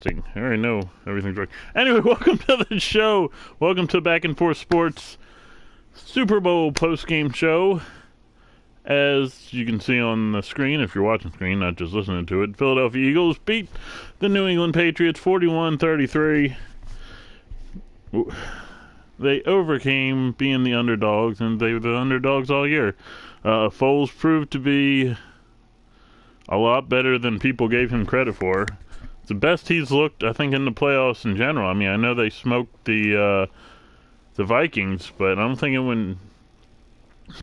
I already know everything's right. Anyway, welcome to the show. Welcome to Back and Forth Sports Super Bowl post-game show. As you can see on the screen, if you're watching screen, not just listening to it, Philadelphia Eagles beat the New England Patriots 41-33. They overcame being the underdogs, and they were the underdogs all year. Foles proved to be a lot better than people gave him credit for. It's the best he's looked, I think, in the playoffs in general. I mean, I know they smoked the Vikings, but I'm thinking when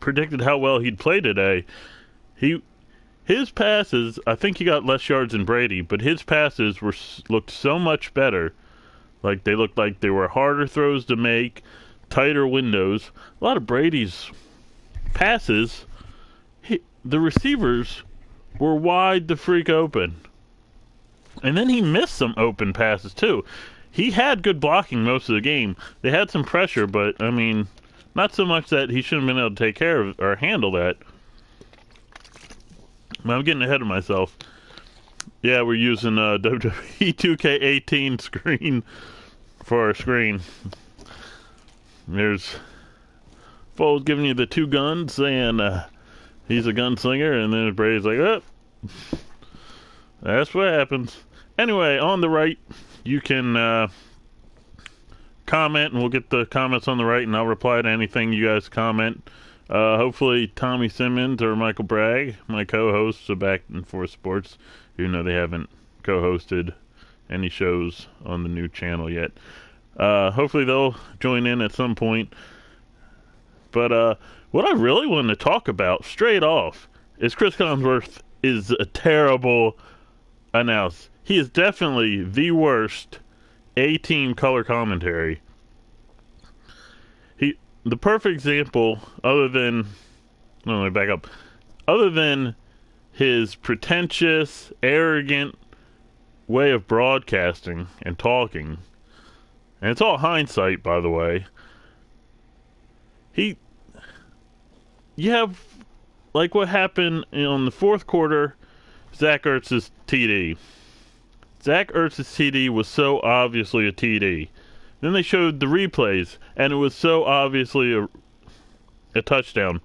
predicted how well he'd play today, his passes, I think he got less yards than Brady, but his passes looked so much better. Like they looked like they were harder throws to make, tighter windows. A lot of Brady's passes, the receivers were wide the freak open. And then he missed some open passes, too. He had good blocking most of the game. They had some pressure, but, I mean, not so much that he shouldn't have been able to take care of or handle that. I'm getting ahead of myself. Yeah, we're using WWE 2K18 screen for our screen. There's Foles giving you the two guns, saying he's a gunslinger, and then Brady's like, oh, that's what happens. Anyway, on the right, you can comment, and we'll get the comments on the right, and I'll reply to anything you guys comment. Hopefully, Tommy Simmons or Michael Bragg, my co-hosts of Back and Forth Sports, even though they haven't co-hosted any shows on the new channel yet. Hopefully, they'll join in at some point. But what I really want to talk about, straight off, is Chris Collinsworth is a terrible announcer. He is definitely the worst A-team color commentary. The perfect example, other than his pretentious, arrogant way of broadcasting and talking, and it's all hindsight, by the way. You have like what happened in the fourth quarter, Zach Ertz's TD. Zach Ertz's TD was so obviously a TD. Then they showed the replays, and it was so obviously a touchdown.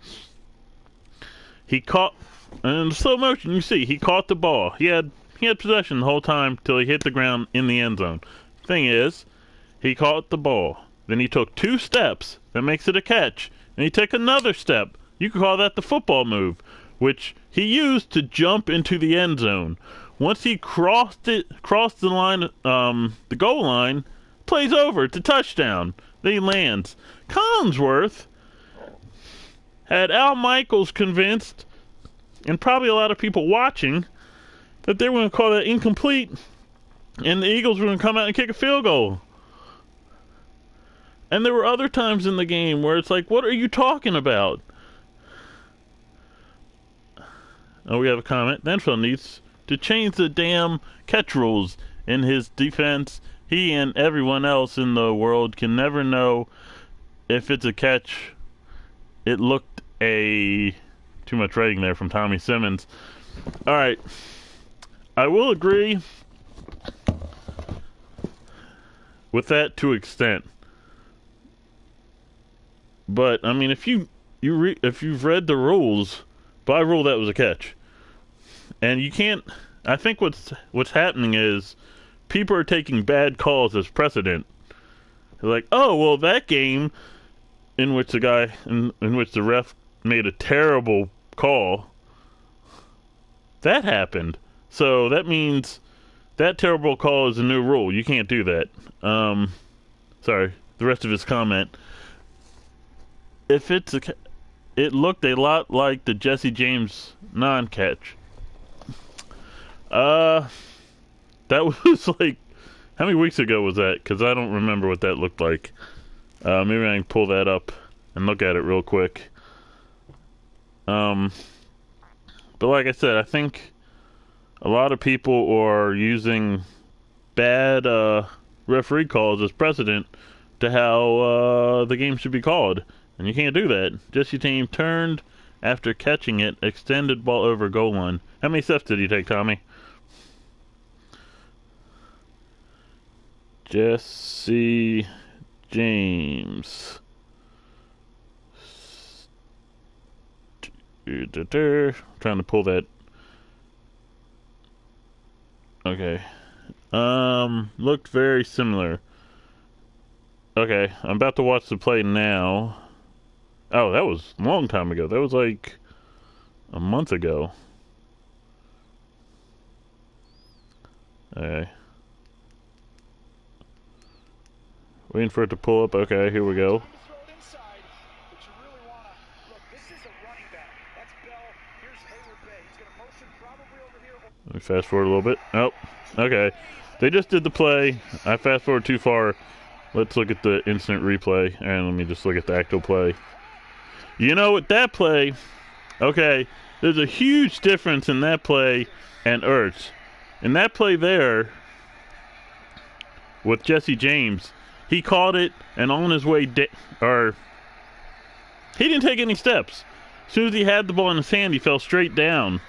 He caught, and in slow motion, you see, he caught the ball. He had possession the whole time till he hit the ground in the end zone. Thing is, he caught the ball. Then he took two steps. That makes it a catch. And he took another step. You could call that the football move, which he used to jump into the end zone. Once he crossed the line, the goal line, plays over. It's a touchdown. Then he lands. Collinsworth had Al Michaels convinced, and probably a lot of people watching, that they were going to call that incomplete, and the Eagles were going to come out and kick a field goal. And there were other times in the game where it's like, what are you talking about? Oh, we have a comment. Denfeld needs to change the damn catch rules in his defense. He and everyone else in the world can never know if it's a catch. It looked too much writing there from Tommy Simmons. All right. I will agree with that to an extent. But I mean, if you've read the rules, by rule that was a catch, and you can't. I think what's happening is people are taking bad calls as precedent. They're like, oh well, that game in which in which the ref made a terrible call, that happened. So that means that terrible call is a new rule. You can't do that. Sorry. The rest of his comment. It looked a lot like the Jesse James non-catch. That was like, how many weeks ago was that? Because I don't remember what that looked like. Maybe I can pull that up and look at it real quick. But like I said, I think a lot of people are using bad referee calls as precedent to how the game should be called. And you can't do that. Jesse Team turned after catching it, extended ball over goal line. How many steps did he take, Tommy? Jesse James. Trying to pull that. Okay. Looked very similar. Okay, I'm about to watch the play now. Oh, that was a long time ago. That was like a month ago. Okay. Waiting for it to pull up. Okay, here we go. Let me fast forward a little bit. Oh, okay. They just did the play. I fast forward too far. Let's look at the instant replay. And let me just look at the actual play. You know, with that play, okay, there's a huge difference in that play and Ertz. In that play there, with Jesse James, he caught it, and on his way, he didn't take any steps. As soon as he had the ball in his hand, he fell straight down.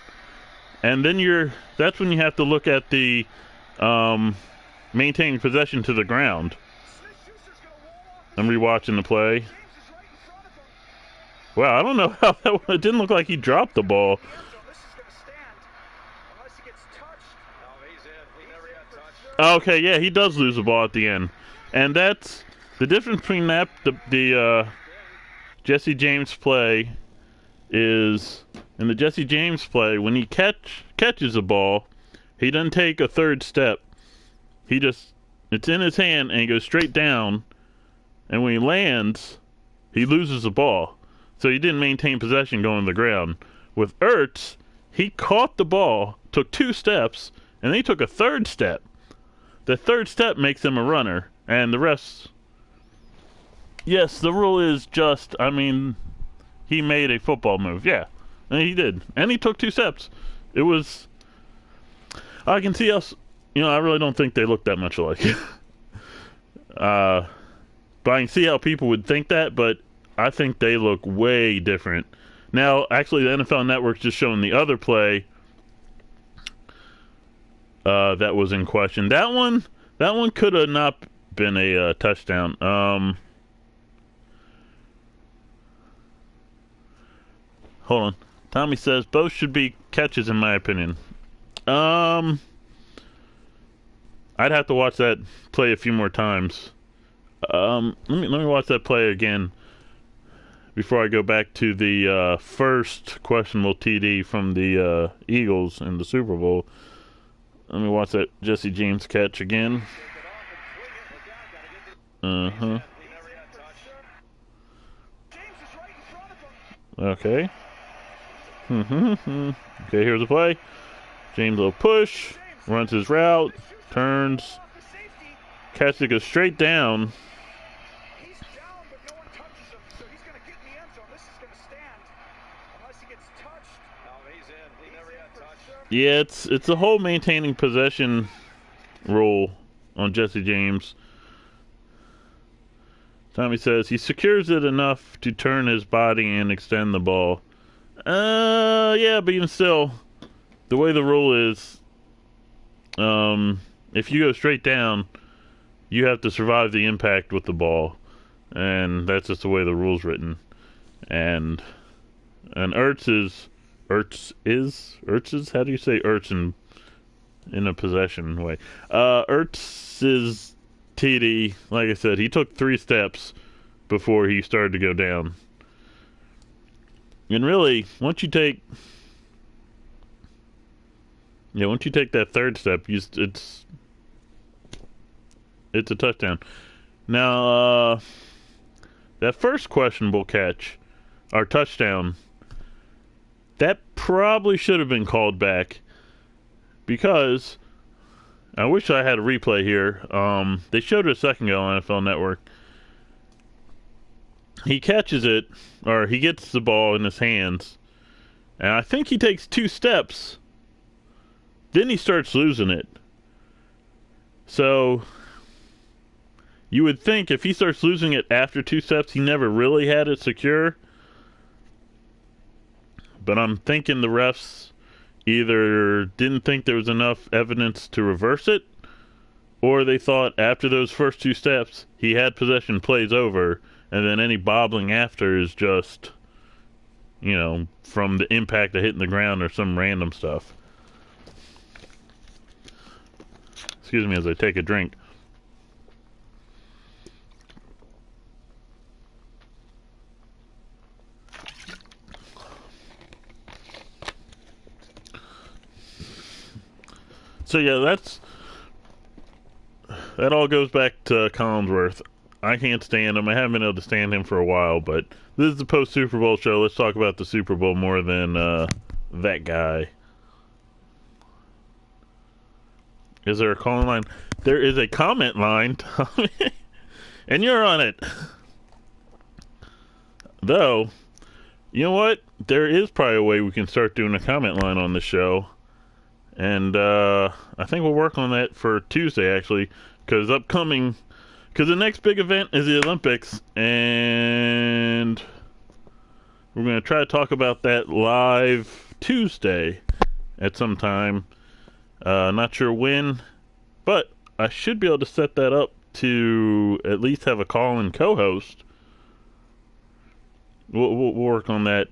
And then that's when you have to look at the maintaining possession to the ground. I'm rewatching the play. Wow, I don't know how that it didn't look like he dropped the ball. Okay, yeah, he does lose the ball at the end. And that's the difference between that the Jesse James play is in the Jesse James play, when he catches the ball, he doesn't take a third step. It's in his hand and he goes straight down, and when he lands, he loses the ball. So he didn't maintain possession going to the ground. With Ertz, he caught the ball, took 2 steps, and then he took a third step. The third step makes him a runner, and the rest... Yes, the rule is just, he made a football move, yeah. And he did. And he took 2 steps. It was... I can see us... I really don't think they look that much alike. But I can see how people would think that, but I think they look way different. Now, actually, the NFL Network's just showing the other play that was in question. That one could have not been a touchdown. Hold on. Tommy says both should be catches, in my opinion. I'd have to watch that play a few more times. Let me watch that play again before I go back to the first questionable TD from the Eagles in the Super Bowl. Let me watch that Jesse James catch again. Okay. Okay, here's the play. James will push, runs his route, turns, catch it, goes straight down. Yeah, it's a whole maintaining possession rule on Jesse James. Tommy says he secures it enough to turn his body and extend the ball. Yeah, but even still, the way the rule is, if you go straight down, you have to survive the impact with the ball, and that's just the way the rule's written. And Ertz is how do you say Ertz in a possession way? Ertz's TD, like I said, he took 3 steps before he started to go down. And really, once you take that third step, it's a touchdown. Now, that first questionable catch, or touchdown, that probably should have been called back, because I wish I had a replay here. They showed it a second ago on NFL Network. He catches it, or he gets the ball in his hands, and I think he takes 2 steps. Then he starts losing it. So you would think if he starts losing it after 2 steps, he never really had it secure. But I'm thinking the refs either didn't think there was enough evidence to reverse it, Or they thought after those first two steps, he had possession, plays over, and then any bobbling after is just, from the impact of hitting the ground or some random stuff. Excuse me as I take a drink. So yeah, that all goes back to Collinsworth. I can't stand him. I haven't been able to stand him for a while, but this is the post Super Bowl show. Let's talk about the Super Bowl more than that guy. Is there a calling line? There is a comment line, Tommy, and you're on it. Though, you know what? There is probably a way we can start doing a comment line on the show. And I think we'll work on that for Tuesday, actually, because the next big event is the Olympics, and we're going to try to talk about that live Tuesday at some time. Not sure when, but I should be able to set that up to at least have a call-in co-host. We'll work on that.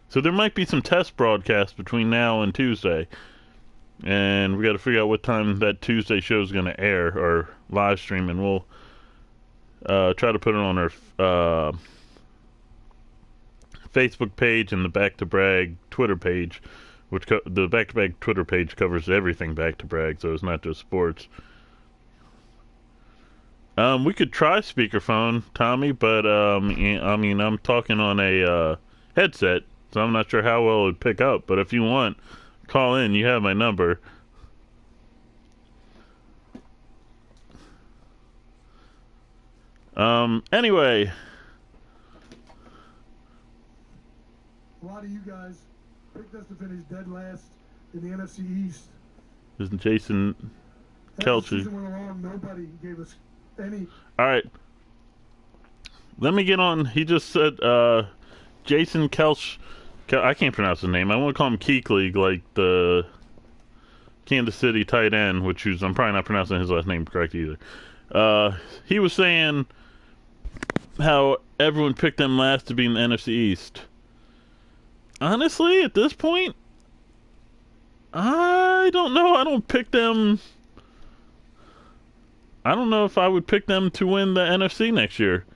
So there might be some test broadcasts between now and Tuesday. And we got to figure out what time that Tuesday show is going to air or live stream, and we'll try to put it on our Facebook page and the Back to Brag Twitter page, which the Back to Brag Twitter page covers everything Back to Brag, so it's not just sports. We could try speakerphone, Tommy, but I'm talking on a headset, so I'm not sure how well it would pick up. But if you want, call in. You have my number. Anyway. A lot of you guys picked us to finish dead last in the NFC East. Isn't Jason Kelce? As the season went along, nobody gave us any. All right. Let me get on. He just said Jason Kelce. I can't pronounce his name. I want to call him Keekly, like the Kansas City tight end, I'm probably not pronouncing his last name correct either. He was saying how everyone picked them last to be in the NFC East. Honestly, at this point, I don't know. I don't pick them. I don't know if I would pick them to win the NFC next year.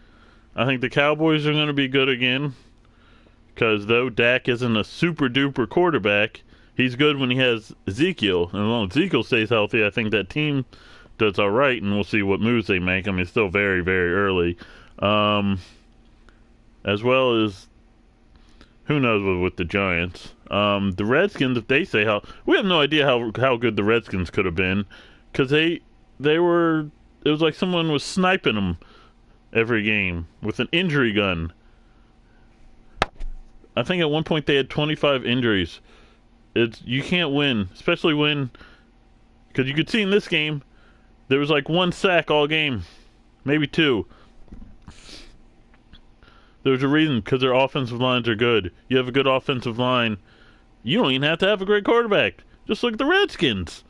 I think the Cowboys are going to be good again. Because though Dak isn't a super duper quarterback, he's good when he has Ezekiel. And as long as Ezekiel stays healthy, I think that team does all right, and we'll see what moves they make. I mean, it's still very, very early. As well as, who knows with the Giants. The Redskins, if they say we have no idea how good the Redskins could have been. Because it was like someone was sniping them every game with an injury gun. I think at one point they had 25 injuries. You can't win, especially because you could see in this game, there was like one sack all game, maybe two. There's a reason, because their offensive lines are good. You have a good offensive line, you don't even have to have a great quarterback. Just look at the Redskins.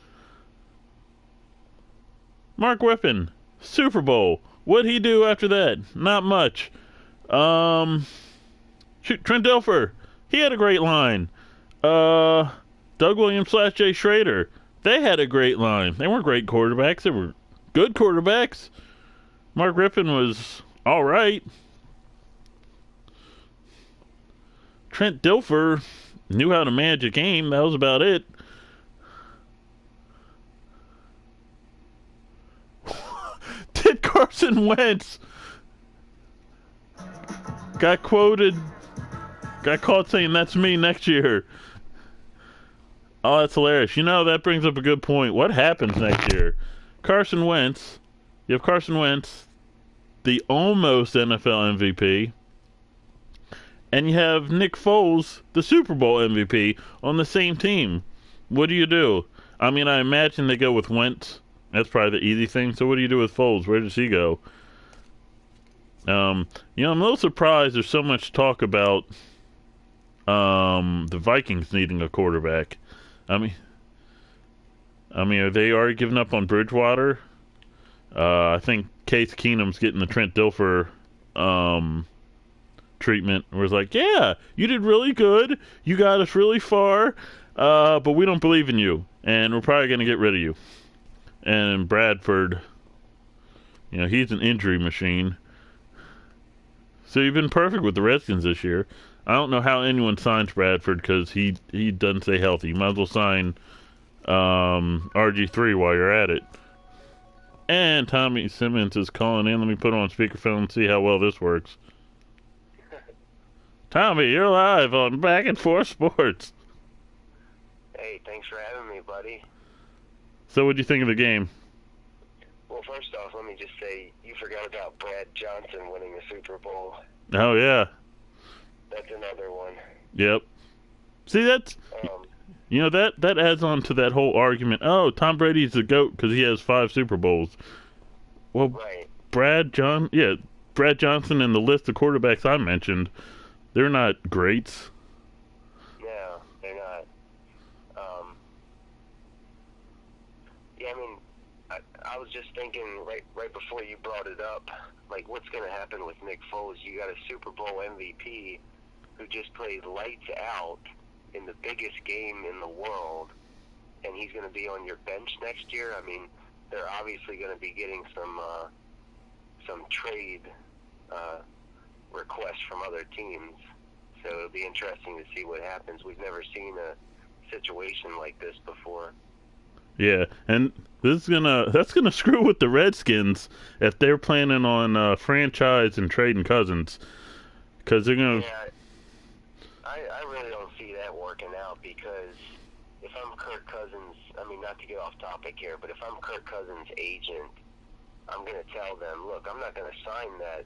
Mark Whippen, Super Bowl. What'd he do after that? Not much. Trent Dilfer, he had a great line. Doug Williams / Jay Schrader, they had a great line. They weren't great quarterbacks. They were good quarterbacks. Mark Rypien was all right. Trent Dilfer knew how to manage a game. That was about it. Did Carson Wentz got caught saying that's me next year? Oh, that's hilarious. That brings up a good point. What happens next year? Carson Wentz, you have Carson Wentz, the almost NFL MVP, and you have Nick Foles, the Super Bowl MVP, on the same team. What do you do? I mean, I imagine they go with Wentz. That's probably the easy thing. So what do you do with Foles? Where does he go? I'm a little surprised there's so much talk about the Vikings needing a quarterback. I mean, are they already giving up on Bridgewater? I think Case Keenum's getting the Trent Dilfer um, treatment. Where it's like, yeah, you did really good. You got us really far, but we don't believe in you, and we're probably going to get rid of you. And Bradford, he's an injury machine. So you've been perfect with the Redskins this year. I don't know how anyone signs Bradford because he doesn't stay healthy. You might as well sign RG3 while you're at it. And Tommy Simmons is calling in. Let me put on speakerphone and see how well this works. Tommy, you're live on Back and Forth Sports. Hey, thanks for having me, buddy. So what'd you think of the game? Well, first off, let me just say, you forgot about Brad Johnson winning the Super Bowl. Oh, yeah. That's another one. Yep. See, that's... that adds on to that whole argument. Oh, Tom Brady's the GOAT because he has 5 Super Bowls. Well, right. Brad Johnson and the list of quarterbacks I mentioned, they're not greats. No, they're not. Yeah, I mean, I was just thinking right before you brought it up, like what's going to happen with Nick Foles? You got a Super Bowl MVP who just played lights out in the biggest game in the world, and he's going to be on your bench next year. I mean, they're obviously going to be getting some trade requests from other teams, so it'll be interesting to see what happens. We've never seen a situation like this before. Yeah, and that's gonna screw with the Redskins if they're planning on franchise and trading Cousins, because they're gonna. Yeah, I really don't see that working out, because if I'm Kirk Cousins, I mean, not to get off topic here, but if I'm Kirk Cousins' agent, I'm going to tell them, look, I'm not going to sign that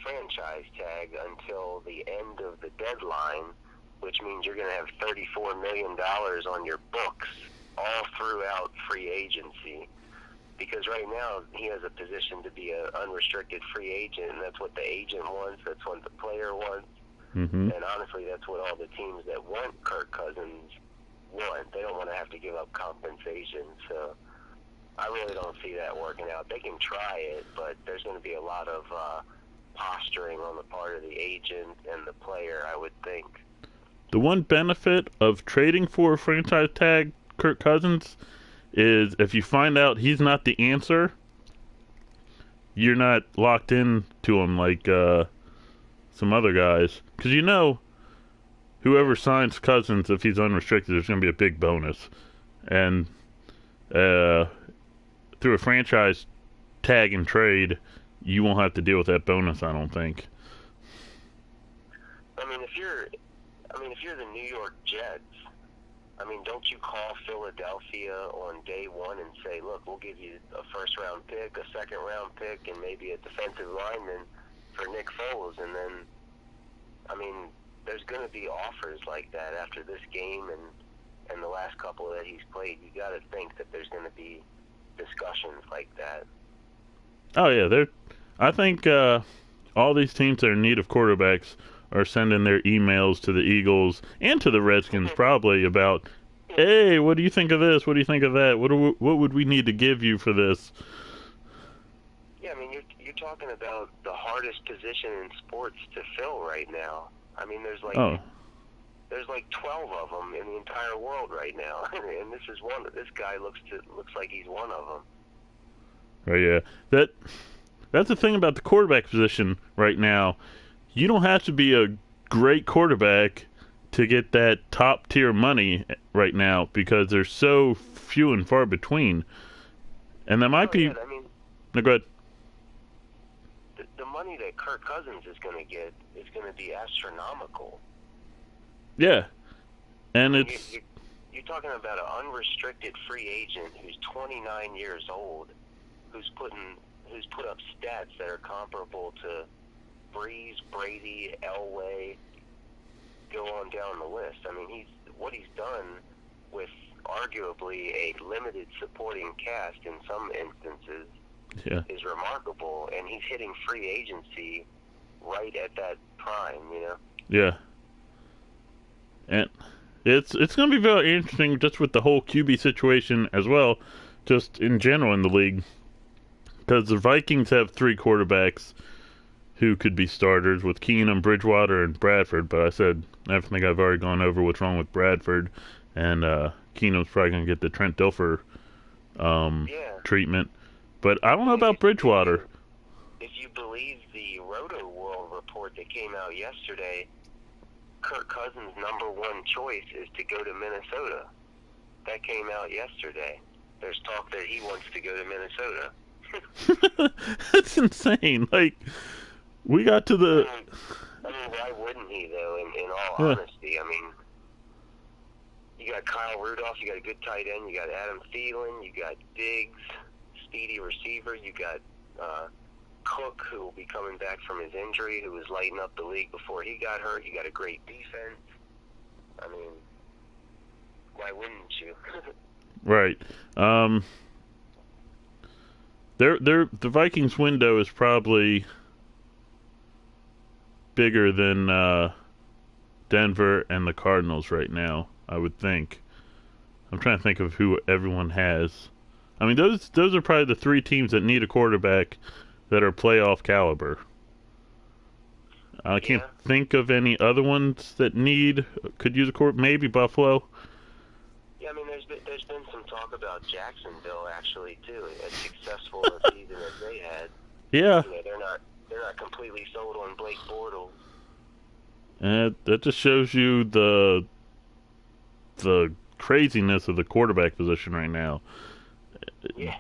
franchise tag until the end of the deadline, which means you're going to have $34 million on your books all throughout free agency. Because right now he has a position to be an unrestricted free agent, and that's what the agent wants, that's what the player wants. Mm-hmm. And honestly, that's what all the teams that want Kirk Cousins want. They don't want to have to give up compensation. So I really don't see that working out. They can try it, but there's going to be a lot of posturing on the part of the agent and the player, I would think. The one benefit of trading for a franchise tag Kirk Cousins is if you find out he's not the answer, you're not locked in to him like some other guys. Because whoever signs Cousins, if he's unrestricted, there's going to be a big bonus. And through a franchise tag and trade, you won't have to deal with that bonus, I don't think. I mean, if you're the New York Jets, I mean, don't you call Philadelphia on day one and say, look, we'll give you a first-round pick, a second-round pick, and maybe a defensive lineman for Nick Foles? And then, I mean, there's going to be offers like that after this game and the last couple that he's played. You got to think that there's going to be discussions like that. Oh, yeah. I think all these teams that are in need of quarterbacks are sending their emails to the Eagles and to the Redskins probably about, hey, what do you think of this? What do you think of that? What would we need to give you for this? Yeah, I mean, you're talking about the hardest position in sports to fill right now. I mean, there's like 12 of them in the entire world right now, and this is one. This guy looks like he's one of them. Oh yeah, that's the thing about the quarterback position right now. You don't have to be a great quarterback to get that top tier money right now because they're so few and far between. And that might be. Yeah, I mean, no, go ahead. The money that Kirk Cousins is going to get is going to be astronomical. Yeah, and it's. You're talking about an unrestricted free agent who's 29 years old, who's put up stats that are comparable to Breeze, Brady, Elway, go on down the list. I mean, what he's done with arguably a limited supporting cast in some instances is remarkable, and he's hitting free agency right at that prime, Yeah. And it's going to be very interesting just with the whole QB situation as well, just in general in the league. because the Vikings have 3 quarterbacks who could be starters with Keenum, Bridgewater, and Bradford. But I said I think I've already gone over what's wrong with Bradford, and Keenum's probably going to get the Trent Dilfer treatment. But I don't know about Bridgewater. If you believe the Roto World report that came out yesterday, Kirk Cousins' #1 choice is to go to Minnesota. That came out yesterday. There's talk that he wants to go to Minnesota. That's insane. Like, we got to the... I mean, why wouldn't he, though, in all honesty? I mean, you got Kyle Rudolph, you got a good tight end, you got Adam Thielen, you got Diggs, speedy receiver, you got Cook, who will be coming back from his injury, who was lighting up the league before he got hurt. You got a great defense. I mean, why wouldn't you? Right. The Vikings window is probably bigger than Denver and the Cardinals right now, I would think. I'm trying to think of who everyone has. I mean, those are probably the 3 teams that need a quarterback that are playoff caliber. I can't think of any other ones that could use a quarterback. Maybe Buffalo. Yeah, I mean, there's been some talk about Jacksonville actually too, as successful a season as they had. Yeah. You know, they're not completely sold on Blake Bortles. And that just shows you the craziness of the quarterback position right now. Yeah.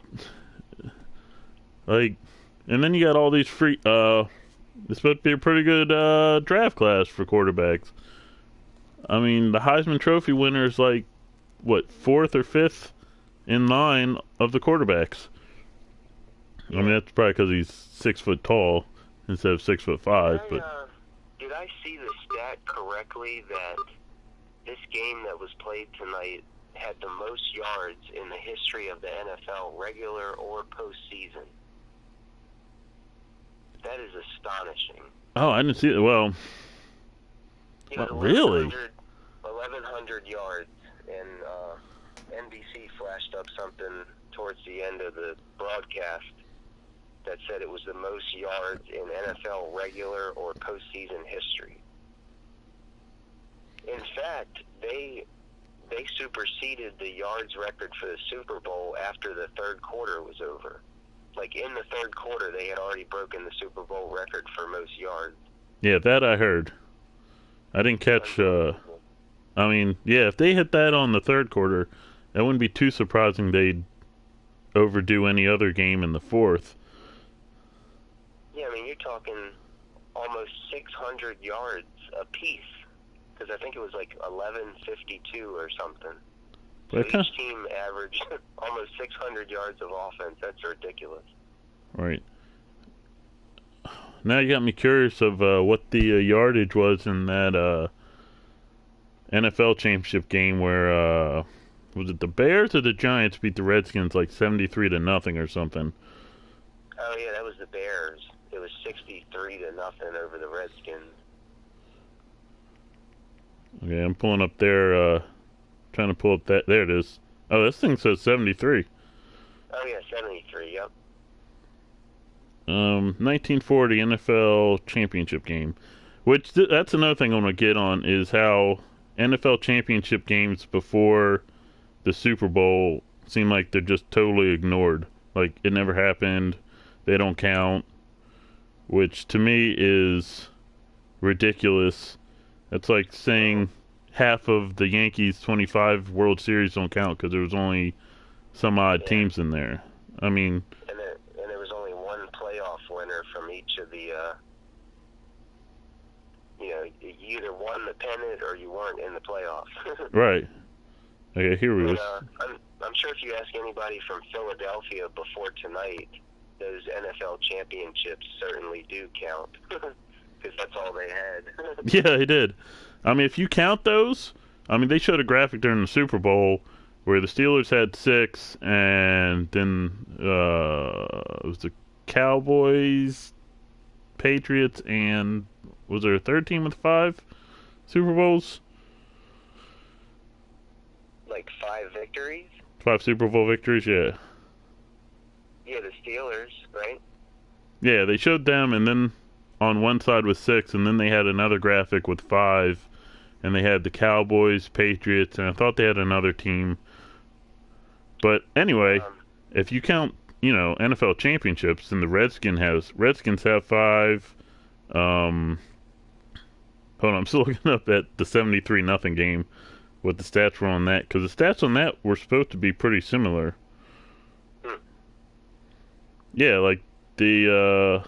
Like, and then you got all these free. It's supposed to be a pretty good draft class for quarterbacks. I mean, the Heisman Trophy winner is like, what, 4th or 5th in line of the quarterbacks. Yeah. I mean, that's probably because he's 6 foot tall instead of 6'5". Did I see the stat correctly that this game that was played tonight had the most yards in the history of the NFL, regular or postseason? That is astonishing. Oh, I didn't see it. Well, really? 1,100 yards, and NBC flashed up something towards the end of the broadcast that said it was the most yards in NFL regular or postseason history. In fact, they superseded the yards record for the Super Bowl after the third quarter was over. Like, in the third quarter, they had already broken the Super Bowl record for most yards. Yeah, that I heard. I didn't catch... I mean, yeah, if they hit that on the third quarter, that wouldn't be too surprising they'd overdo any other game in the fourth. Yeah, I mean, you're talking almost 600 yards apiece. Because I think it was like 1152 or something. So each team averaged almost 600 yards of offense. That's ridiculous. Right. Now you got me curious of what the yardage was in that NFL championship game where was it the Bears or the Giants beat the Redskins like 73-0 or something? Oh yeah, that was the Bears. It was 63-0 over the Redskins. Okay, I'm pulling up there, trying to pull up that. There it is. Oh, this thing says 73. Oh yeah, 73. Yep. 1940 NFL championship game, which that's another thing I want to get on is how NFL championship games before the Super Bowl seem like they're just totally ignored. Like it never happened. They don't count, which to me is ridiculous. It's like saying half of the Yankees' 25 World Series don't count because there was only some odd teams in there. I mean... And there was only one playoff winner from each of the... you either won the pennant or you weren't in the playoffs. Right. Okay, here we go. I'm sure if you ask anybody from Philadelphia before tonight, those NFL championships certainly do count. Because that's all they had. Yeah, they did. I mean, if you count those, I mean, they showed a graphic during the Super Bowl where the Steelers had 6, and then it was the Cowboys, Patriots, and was there a third team with 5 Super Bowls? Like 5 victories? 5 Super Bowl victories, yeah. Yeah, the Steelers, right? Yeah, they showed them, and then on one side was 6, and then they had another graphic with 5, and they had the Cowboys, Patriots, and I thought they had another team. But anyway, if you count, NFL championships, then the Redskins have 5. Hold on, I'm still looking up at the 73-0 game, what the stats were on that, because the stats on that were supposed to be pretty similar. Yeah, like the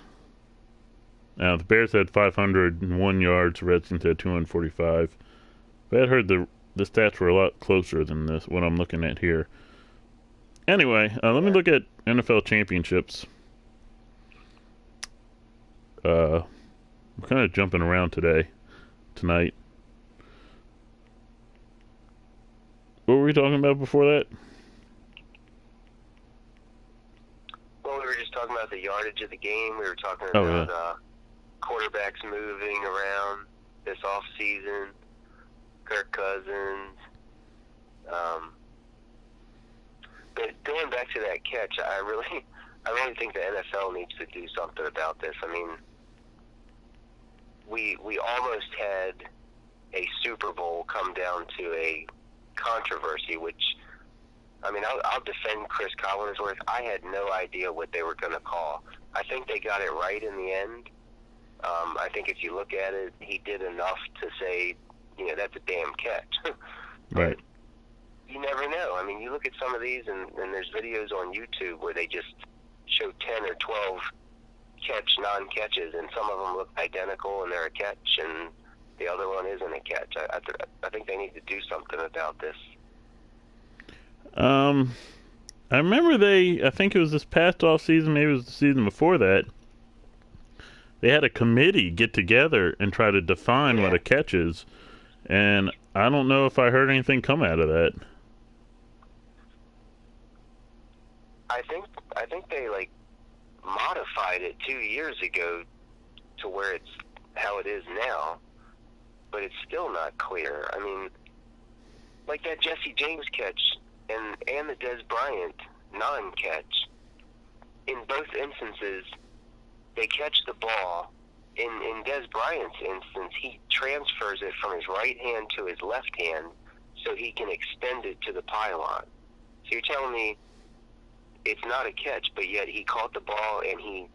Bears had 501 yards, the Redskins had 245. But I had heard the stats were a lot closer than this, what I'm looking at here. Anyway, let me look at NFL championships. We're kind of jumping around tonight. What were we talking about before that? Well, we were just talking about the yardage of the game. We were talking about quarterbacks moving around this off season. Kirk Cousins. But going back to that catch, I really think the NFL needs to do something about this. I mean, we almost had a Super Bowl come down to a controversy, which, I mean, I'll defend Chris Collinsworth. I had no idea what they were going to call. I think they got it right in the end. I think if you look at it, he did enough to say, that's a damn catch. Right. You never know. I mean, you look at some of these, and there's videos on YouTube where they just show 10 or 12 non-catches, and some of them look identical, and they're a catch, and the other one isn't a catch. I think they need to do something about this. I remember I think it was this past off season, maybe it was the season before that, they had a committee get together and try to define what a catch is, and I don't know if I heard anything come out of that. I think they modified it 2 years ago to where it's how it is now, but it's still not clear. I mean, like that Jesse James catch and the Dez Bryant non-catch. In both instances, they catch the ball. In Dez Bryant's instance, he transfers it from his right hand to his left hand so he can extend it to the pylon. So you're telling me it's not a catch, but yet he caught the ball and he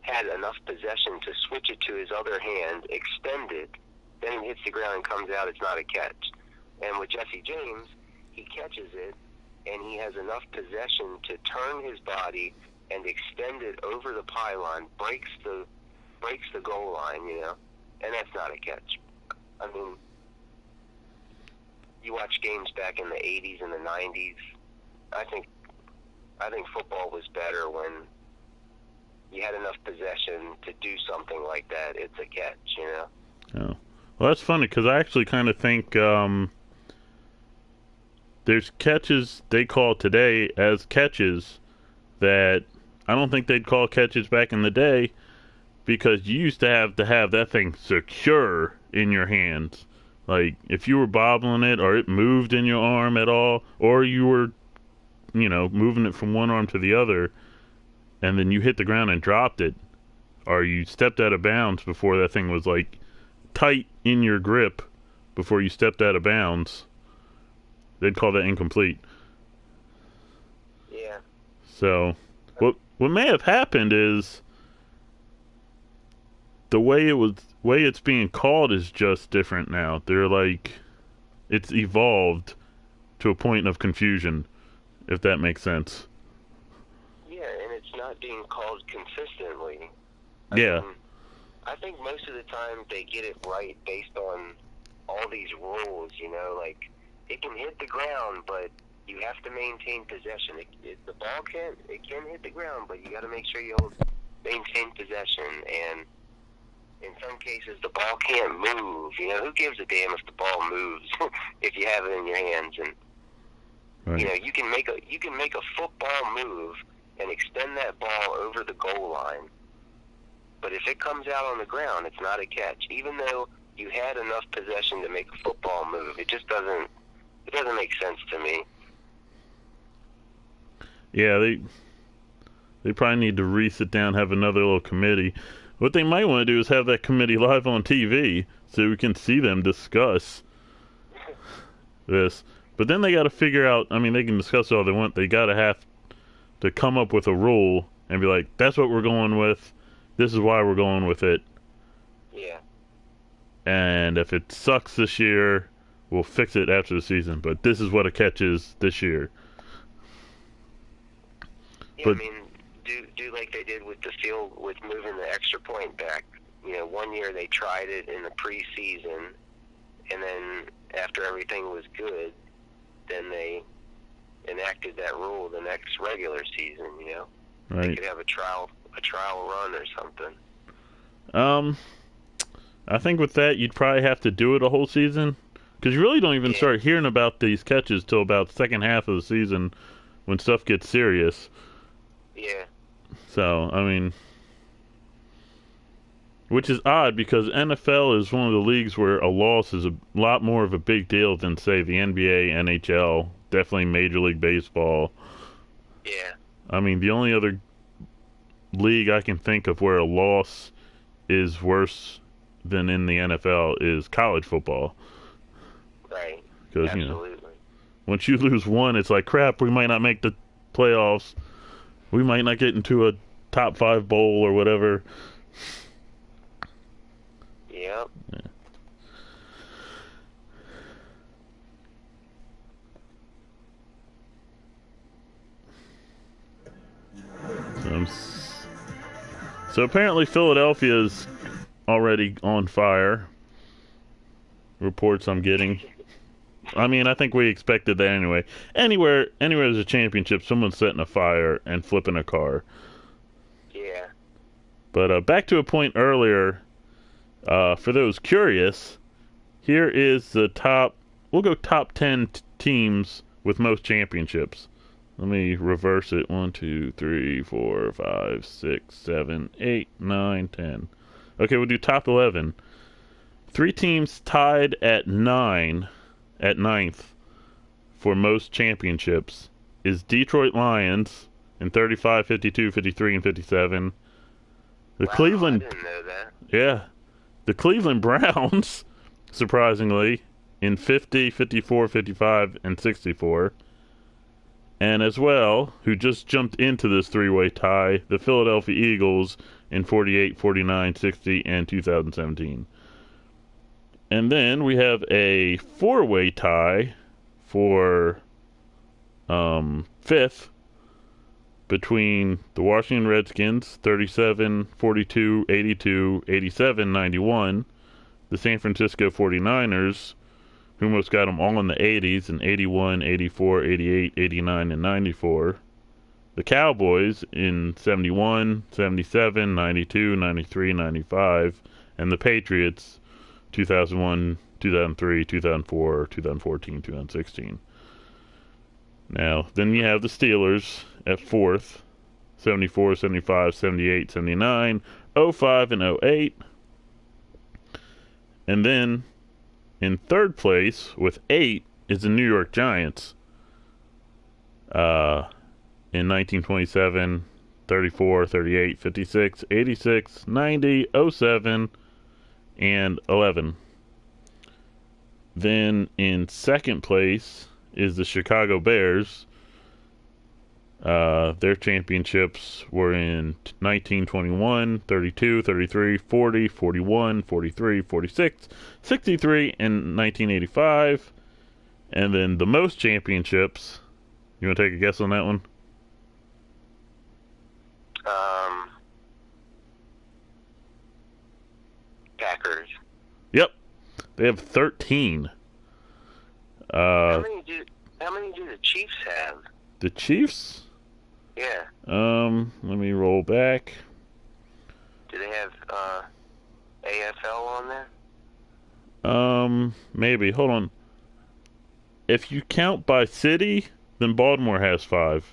had enough possession to switch it to his other hand, extend it, then it hits the ground and comes out, it's not a catch. And with Jesse James, he catches it and he has enough possession to turn his body and extend it over the pylon, breaks the goal line, and that's not a catch. I mean, you watch games back in the 80s and the 90s, I think football was better when you had enough possession to do something like that. It's a catch, Oh. Well, that's funny because I actually kind of think there's catches they call today as catches that I don't think they'd call catches back in the day, because you used to have that thing secure in your hands. Like, if you were bobbling it or it moved in your arm at all, or you were, moving it from one arm to the other, and then you hit the ground and dropped it, or you stepped out of bounds before that thing was, tight in your grip before you stepped out of bounds, they'd call that incomplete. Yeah. So, what may have happened is the way it's being called is just different now. They're it's evolved to a point of confusion, if that makes sense. Yeah, and it's not being called consistently. I think most of the time they get it right based on all these rules, it can hit the ground, but you have to maintain possession. The ball can hit the ground, but you got to make sure you maintain possession. And in some cases, the ball can't move. Who gives a damn if the ball moves if you have it in your hands? And right. you can make a football move and extend that ball over the goal line. But if it comes out on the ground, it's not a catch, even though you had enough possession to make a football move. It just doesn't make sense to me. Yeah, They probably need to sit down, have another little committee. What they might want to do is have that committee live on TV so we can see them discuss this. But then they got to figure out, I mean, they can discuss all they want. They got to have to come up with a rule and be like, that's what we're going with. This is why we're going with it. Yeah. And if it sucks this year, we'll fix it after the season. But this is what a catch is this year. Yeah, But, I mean, do like they did with the field, with moving the extra point back. You know, one year they tried it in the preseason, and then after everything was good, then they enacted that rule the next regular season. You know, they right. could have a trial run or something. I think with that, you'd probably have to do it a whole season. Because you really don't even start hearing about these catches till about the second half of the season when stuff gets serious. Yeah. So, I mean, which is odd because NFL is one of the leagues where a loss is a lot more of a big deal than, say, the NBA, NHL, definitely Major League Baseball. Yeah. I mean, the only other league I can think of where a loss is worse than in the NFL is college football. Right. Because, Absolutely. you know, once you lose one, it's like, crap, we might not make the playoffs. We might not get into a top 5 bowl or whatever. Yep. Yeah. So apparently Philadelphia's already on fire. Reports I'm getting. I mean, I think we expected that anyway. Anywhere there's a championship, someone's setting a fire and flipping a car. Yeah. But back to a point earlier, for those curious, here is the top, we'll go top 10 teams with most championships. Let me reverse it. 1, 2, 3, 4, 5, 6, 7, 8, 9, 10. Okay, we'll do top 11. 3 teams tied at 9, at 9th for most championships is Detroit Lions in 35, 52, 53, and 57. The Wow, Cleveland, I didn't know that. yeah, the Cleveland Browns, surprisingly, in 50, 54, 55, and 64. And as well, who just jumped into this 3-way tie, the Philadelphia Eagles in 48, 49, 60, and 2017. And then we have a 4-way tie for 5th between the Washington Redskins, 37, 42, 82, 87, 91, the San Francisco 49ers, who almost got them all in the 80s, in 81, 84, 88, 89, and 94, the Cowboys in 71, 77, 92, 93, 95, and the Patriots 2001, 2003, 2004, 2014, 2016. Now, then you have the Steelers at 4th, 74, 75, 78, 79, 05, and 08. And then in 3rd place with 8 is the New York Giants. In 1927, 34, 38, 56, 86, 90, 07, and 11. Then in 2nd place is the Chicago Bears. Their championships were in 1921, 32, 33, 40, 41, 43, 46, 63, and 1985. And then the most championships, you want to take a guess on that one? Packers. Yep. They have 13. How many do the Chiefs have? The Chiefs? Yeah. Let me roll back. Do they have AFL on there? Maybe. Hold on. If you count by city, then Baltimore has 5.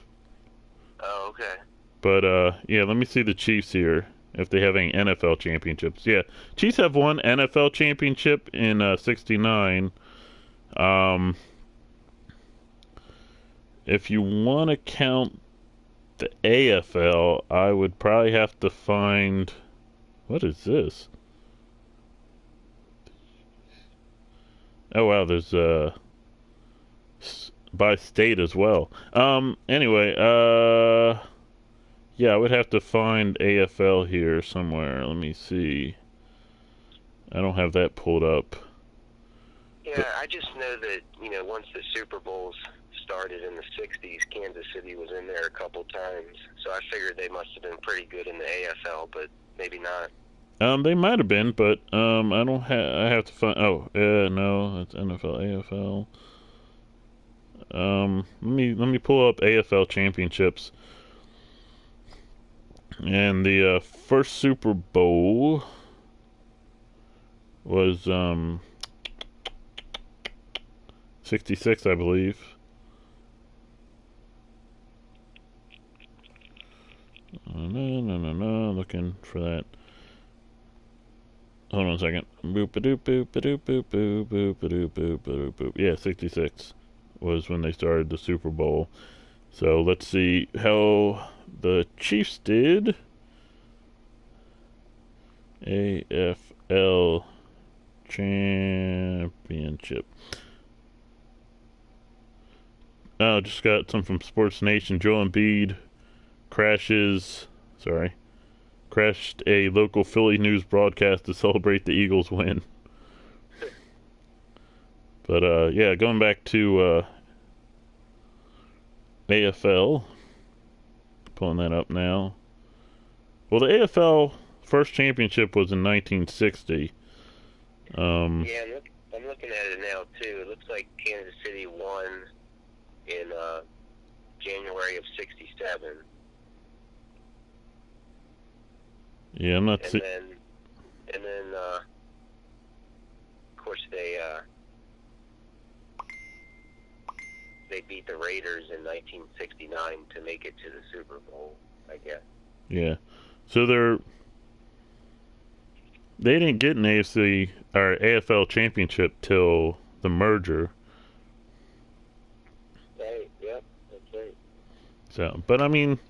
Oh, okay. But yeah, let me see the Chiefs here. If they have any NFL championships. Yeah. Chiefs have one NFL championship in 69. If you want to count the AFL, I would probably have to find... What is this? Oh, wow, there's by state as well. Anyway, yeah, I would have to find AFL here somewhere. Let me see. I don't have that pulled up. Yeah, I just know that, once the Super Bowls started in the 60s, Kansas City was in there a couple times. So I figured they must have been pretty good in the AFL, but maybe not. They might have been, but I don't have. I have to find. Oh, no, that's NFL, AFL. Let me pull up AFL championships. And the first Super Bowl was 66, I believe. No, looking for that. Hold on a second. Boop a doop boop a doop boop boop boop a doop boop boop boop. Yeah, 66 was when they started the Super Bowl. So let's see how the Chiefs did. AFL Championship. Oh, just got some from Sports Nation. Joel Embiid crashed a local Philly news broadcast to celebrate the Eagles' win. But yeah, going back to AFL, pulling that up now. Well, the AFL first championship was in 1960. Yeah, I'm looking at it now too. It looks like Kansas City won in January of '67. Yeah, I'm not. And then, of course, they beat the Raiders in 1969 to make it to the Super Bowl, I guess. Yeah, so they didn't get an AFC or AFL championship till the merger. Right. Yep. That's right. So, but I mean,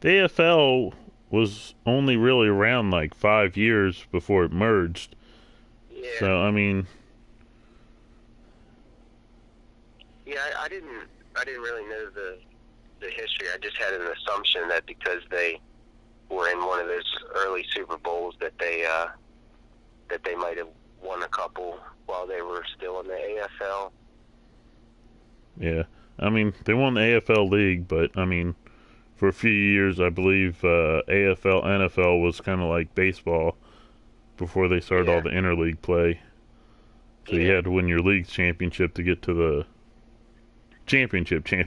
the AFL was only really around like 5 years before it merged. Yeah. So I mean, yeah, I didn't really know the history. I just had an assumption that because they were in one of those early Super Bowls that they might have won a couple while they were still in the AFL. yeah, I mean they won the AFL league, but I mean, for a few years, I believe AFL, NFL was kind of like baseball before they started all the interleague play. So you had to win your league championship to get to the championship. Did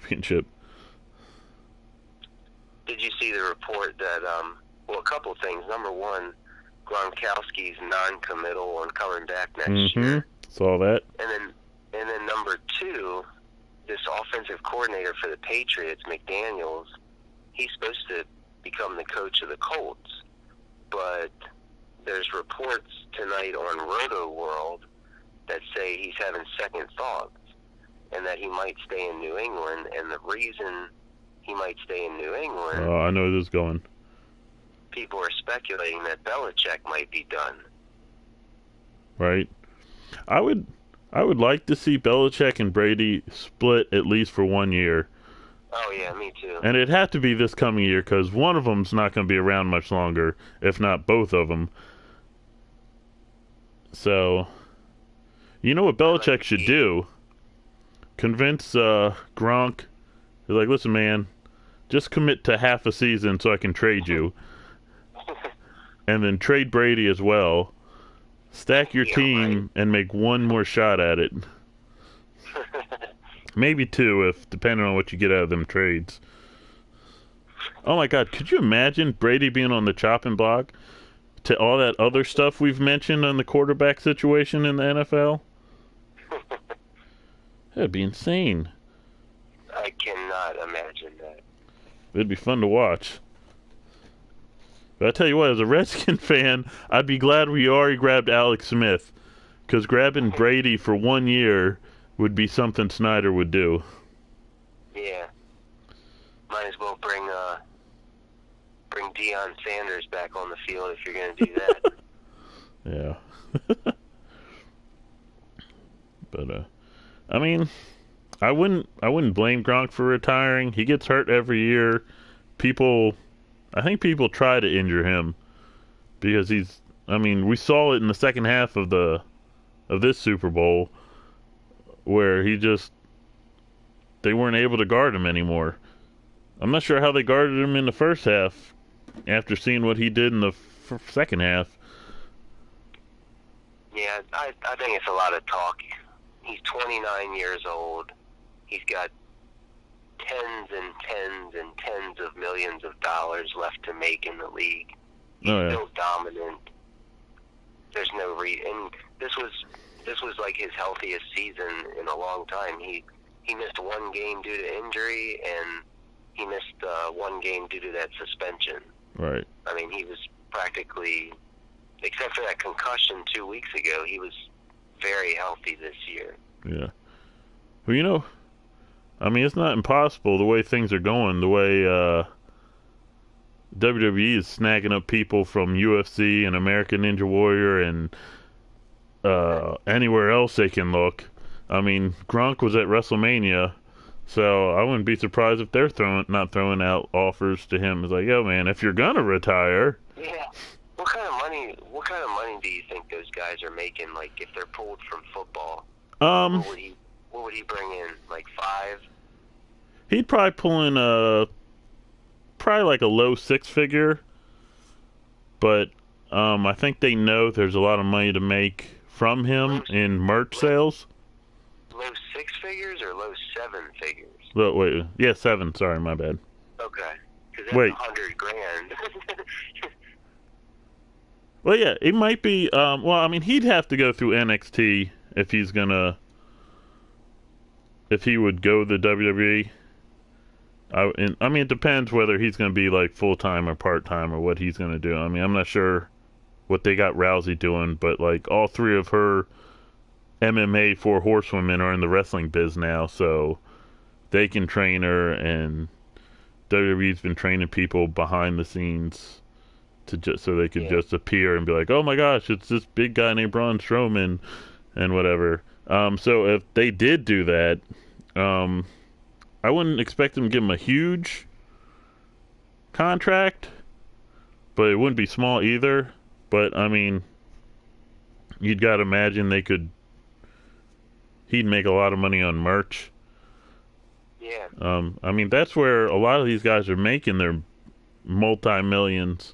you see the report that, well, a couple of things. Number one, Gronkowski's non-committal on coming back next year. Saw that. And then number two, this offensive coordinator for the Patriots, McDaniels, he's supposed to become the coach of the Colts, but there's reports tonight on Roto World that say he's having second thoughts and that he might stay in New England. And the reason he might stay in New England, Oh, I know where this is going. people are speculating that Belichick might be done. Right. I would like to see Belichick and Brady split at least for 1 year. Oh, yeah, me too. And it'd have to be this coming year because one of them's not going to be around much longer, if not both of them. So, you know what Belichick should do? Convince Gronk. He's like, listen, man, just commit to half a season so I can trade you. And then trade Brady as well. Stack your team and make one more shot at it. Maybe two, if depending on what you get out of them trades. Oh my God, could you imagine Brady being on the chopping block to all that other stuff we've mentioned on the quarterback situation in the NFL? That'd be insane. I cannot imagine that. It'd be fun to watch. But I tell you what, as a Redskin fan, I'd be glad we already grabbed Alex Smith, because grabbing Brady for 1 year would be something Snyder would do. Yeah. Might as well bring Deion Sanders back on the field if you're going to do that. Yeah. But I mean, I wouldn't blame Gronk for retiring. He gets hurt every year. I think people try to injure him because we saw it in the second half of this Super Bowl where they weren't able to guard him anymore. I'm not sure how they guarded him in the first half after seeing what he did in the second half. Yeah, I think it's a lot of talk. He's 29 years old. He's got tens and tens and tens of millions of dollars left to make in the league. He's still dominant. There's no reason. This was like his healthiest season in a long time. He missed one game due to injury, and he missed one game due to that suspension. Right. I mean, he was practically, except for that concussion 2 weeks ago, he was very healthy this year. Yeah. Well, it's not impossible the way things are going, the way WWE is snagging up people from UFC and American Ninja Warrior and anywhere else they can look. I mean, Gronk was at WrestleMania, so I wouldn't be surprised if they're not throwing out offers to him. It's like, yo, man, if you're gonna retire. Yeah. What kind of money do you think those guys are making? Like, if they're pulled from football, what would he bring in? Like 5? He'd probably pull in like a low 6-figure, but I think they know there's a lot of money to make from him in merch sales. Low 6 figures or low 7 figures? Wait, yeah, 7. Sorry, my bad. Okay, because that's Wait. $100,000. Well, yeah, it might be. He'd have to go through NXT if he would go the WWE. It depends whether he's going to be like full time or part time or what he's going to do. I mean, I'm not sure what they got Rousey doing, but like all 3 of her MMA 4 horsewomen are in the wrestling biz now, so they can train her, and WWE's been training people behind the scenes so they could just appear and be like, oh my gosh, it's this big guy named Braun Strowman and whatever. So if they did do that, I wouldn't expect them to give him a huge contract, but it wouldn't be small either. But I mean, you'd got to imagine he'd make a lot of money on merch. Yeah. That's where a lot of these guys are making their multi-millions.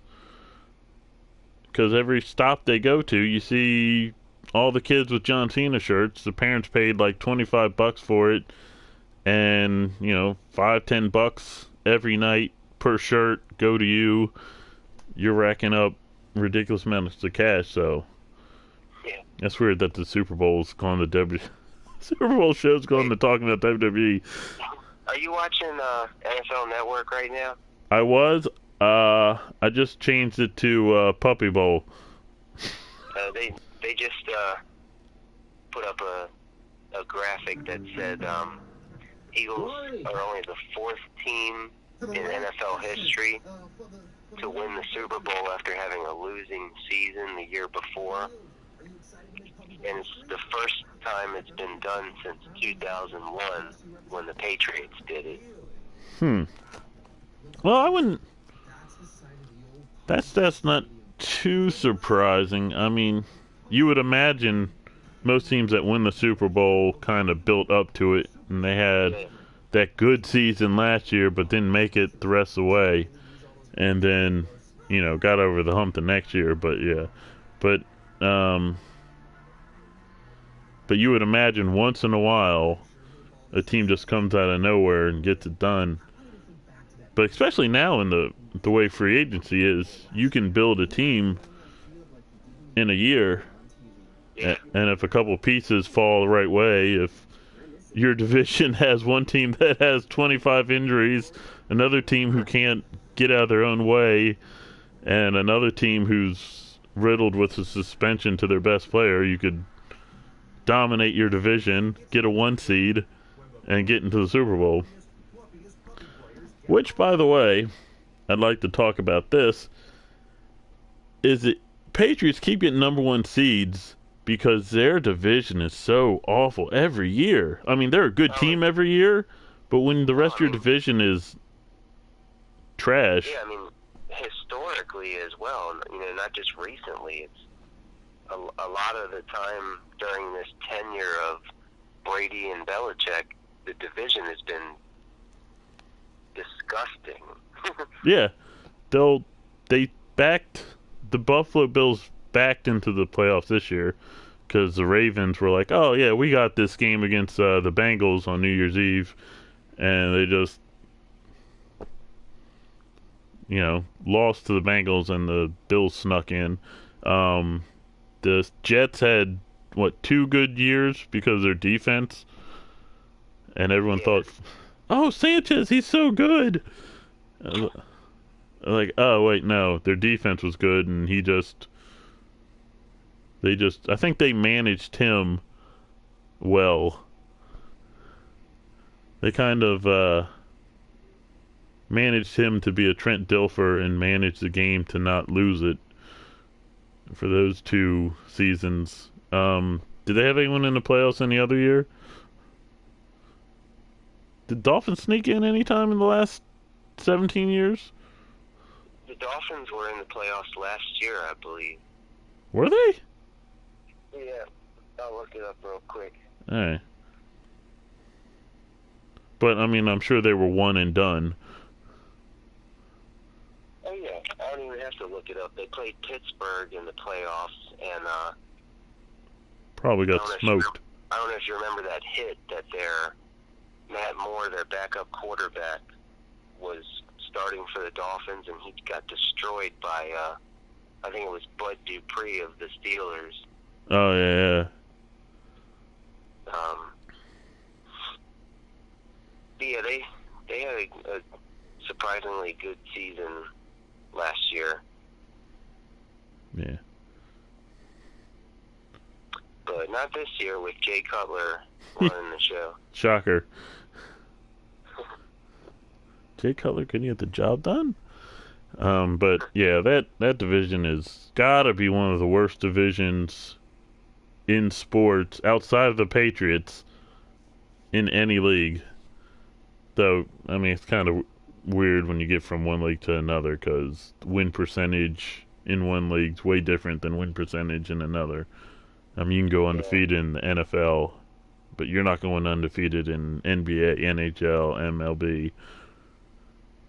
Because every stop they go to, you see all the kids with John Cena shirts. The parents paid like $25 for it, and $5-10 every night per shirt go to you. You're racking up ridiculous amounts of cash. So that's weird that the Super Bowl's going to Super Bowl show's going to talking about WWE. Are you watching NFL Network right now? I was. I just changed it to Puppy Bowl. They just put up a graphic that said Eagles are only the 4th team in NFL history to win the Super Bowl after having a losing season the year before. And it's the first time it's been done since 2001 when the Patriots did it. Well, I wouldn't. That's not too surprising. I mean, you would imagine most teams that win the Super Bowl kind of built up to it, and they had that good season last year, but didn't make it the rest of the way, and then got over the hump the next year. But you would imagine once in a while a team just comes out of nowhere and gets it done. But especially now in the way free agency is, you can build a team in a year, and if a couple pieces fall the right way, if your division has one team that has 25 injuries, another team who can't get out of their own way, and another team who's riddled with a suspension to their best player, you could dominate your division, get a 1 seed, and get into the Super Bowl. Which, by the way, I'd like to talk about this. is that Patriots keep getting number one seeds because their division is so awful every year. I mean, they're a good team every year, but when the rest of your division is trash. Yeah, I mean, historically as well, not just recently. It's a lot of the time during this tenure of Brady and Belichick, the division has been disgusting. Yeah, they backed the Buffalo Bills backed into the playoffs this year because the Ravens were like, oh yeah, we got this game against the Bengals on New Year's Eve, and they just lost to the Bengals and the Bills snuck in. The Jets had 2 good years because of their defense, and everyone thought, oh, Sanchez, he's so good. Like, oh wait, no, their defense was good, and I think they managed him well. They kind of managed him to be a Trent Dilfer and managed the game to not lose it for those 2 seasons. Did they have anyone in the playoffs any other year? Did Dolphins sneak in any time in the last 17 years? The Dolphins were in the playoffs last year, I believe. Were they? Yeah, I'll look it up real quick. All right. But, I mean, I'm sure they were one and done. Oh, yeah. I don't even have to look it up. They played Pittsburgh in the playoffs, and probably got smoked. I don't know if you remember that hit that Matt Moore, their backup quarterback, was starting for the Dolphins, and he got destroyed by, I think it was Bud Dupree of the Steelers. Oh, yeah. Yeah, they had a surprisingly good season last year. Yeah. But not this year with Jay Cutler running the show. Shocker. Jay Cutler couldn't get the job done? But, yeah, that division has got to be one of the worst divisions in sports outside of the Patriots in any league. Though, I mean, it's kind of weird when you get from one league to another because win percentage in one league's way different than win percentage in another. I mean, you can go undefeated in the NFL, but you're not going undefeated in NBA, NHL, MLB,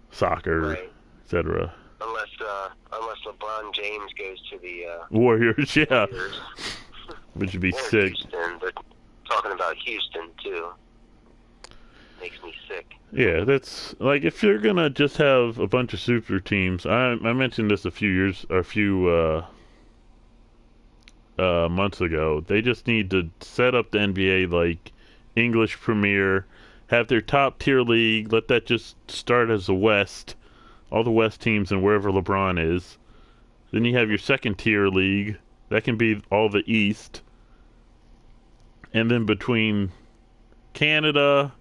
soccer, right, etc. Unless LeBron James goes to the Warriors, yeah. Warriors. Which would be or sick. Houston, but talking about Houston too makes me sick. Yeah, that's like if you're gonna just have a bunch of super teams. I mentioned this a few months ago. They just need to set up the NBA like English Premier, have their top tier league. Let that just start as the West, all the West teams and wherever LeBron is. Then you have your second tier league that can be all the East, and then between Canada,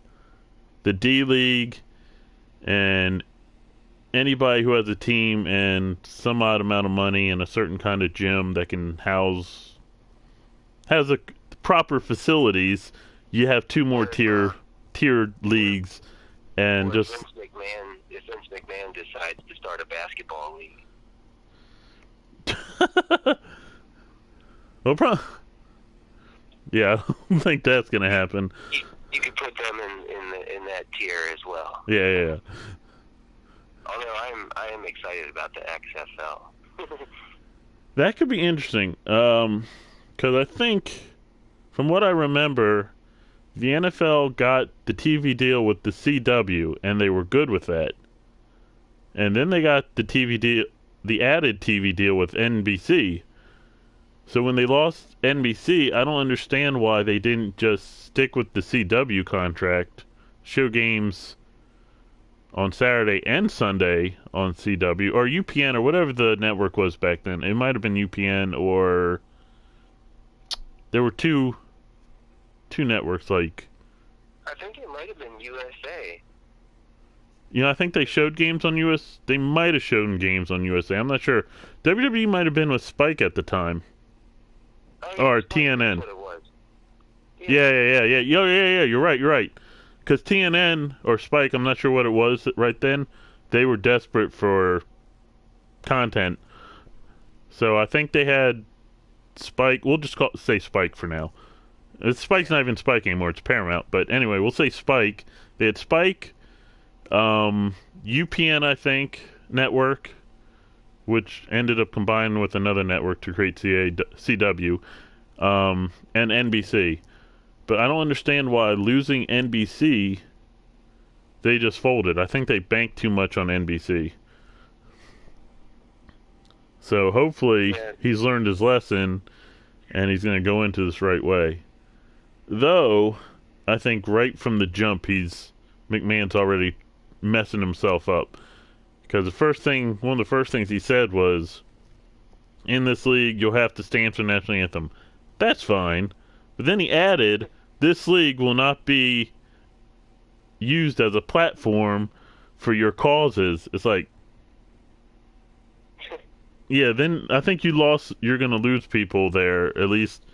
the D League, and anybody who has a team and some odd amount of money and a certain kind of gym that can has a proper facilities, you have 2 more tiered leagues, and or just if Vince McMahon decides to start a basketball league. well, yeah, I don't think that's gonna happen. You could put them in that tier as well. Yeah. Although I am excited about the XFL. That could be interesting. Because I think, from what I remember, the NFL got the TV deal with the CW, and they were good with that. And then they got the added TV deal with NBC. So when they lost NBC, I don't understand why they didn't just stick with the CW contract, show games on Saturday and Sunday on CW, or UPN, or whatever the network was back then. It might have been UPN, or there were two networks, like... I think it might have been USA. I think they showed games on US. They might have shown games on USA. I'm not sure. WWE might have been with Spike at the time, Oh, or yeah, TNN. that's what it was. Yeah. You're right. Because TNN or Spike, I'm not sure what it was right then. They were desperate for content, so I think they had Spike. We'll just say Spike for now. Spike's not even Spike anymore. It's Paramount. But anyway, we'll say Spike. They had Spike, UPN, I think, network, which ended up combining with another network to create CW, and NBC. But I don't understand why losing NBC, they just folded. I think they banked too much on NBC. So hopefully he's learned his lesson and he's going to go into this right way. Though, I think right from the jump, McMahon's already messing himself up. Because one of the first things he said was, in this league, you'll have to stand for the national anthem. That's fine. But then he added, this league will not be used as a platform for your causes. It's like, yeah, then I think you're going to lose people there, at least.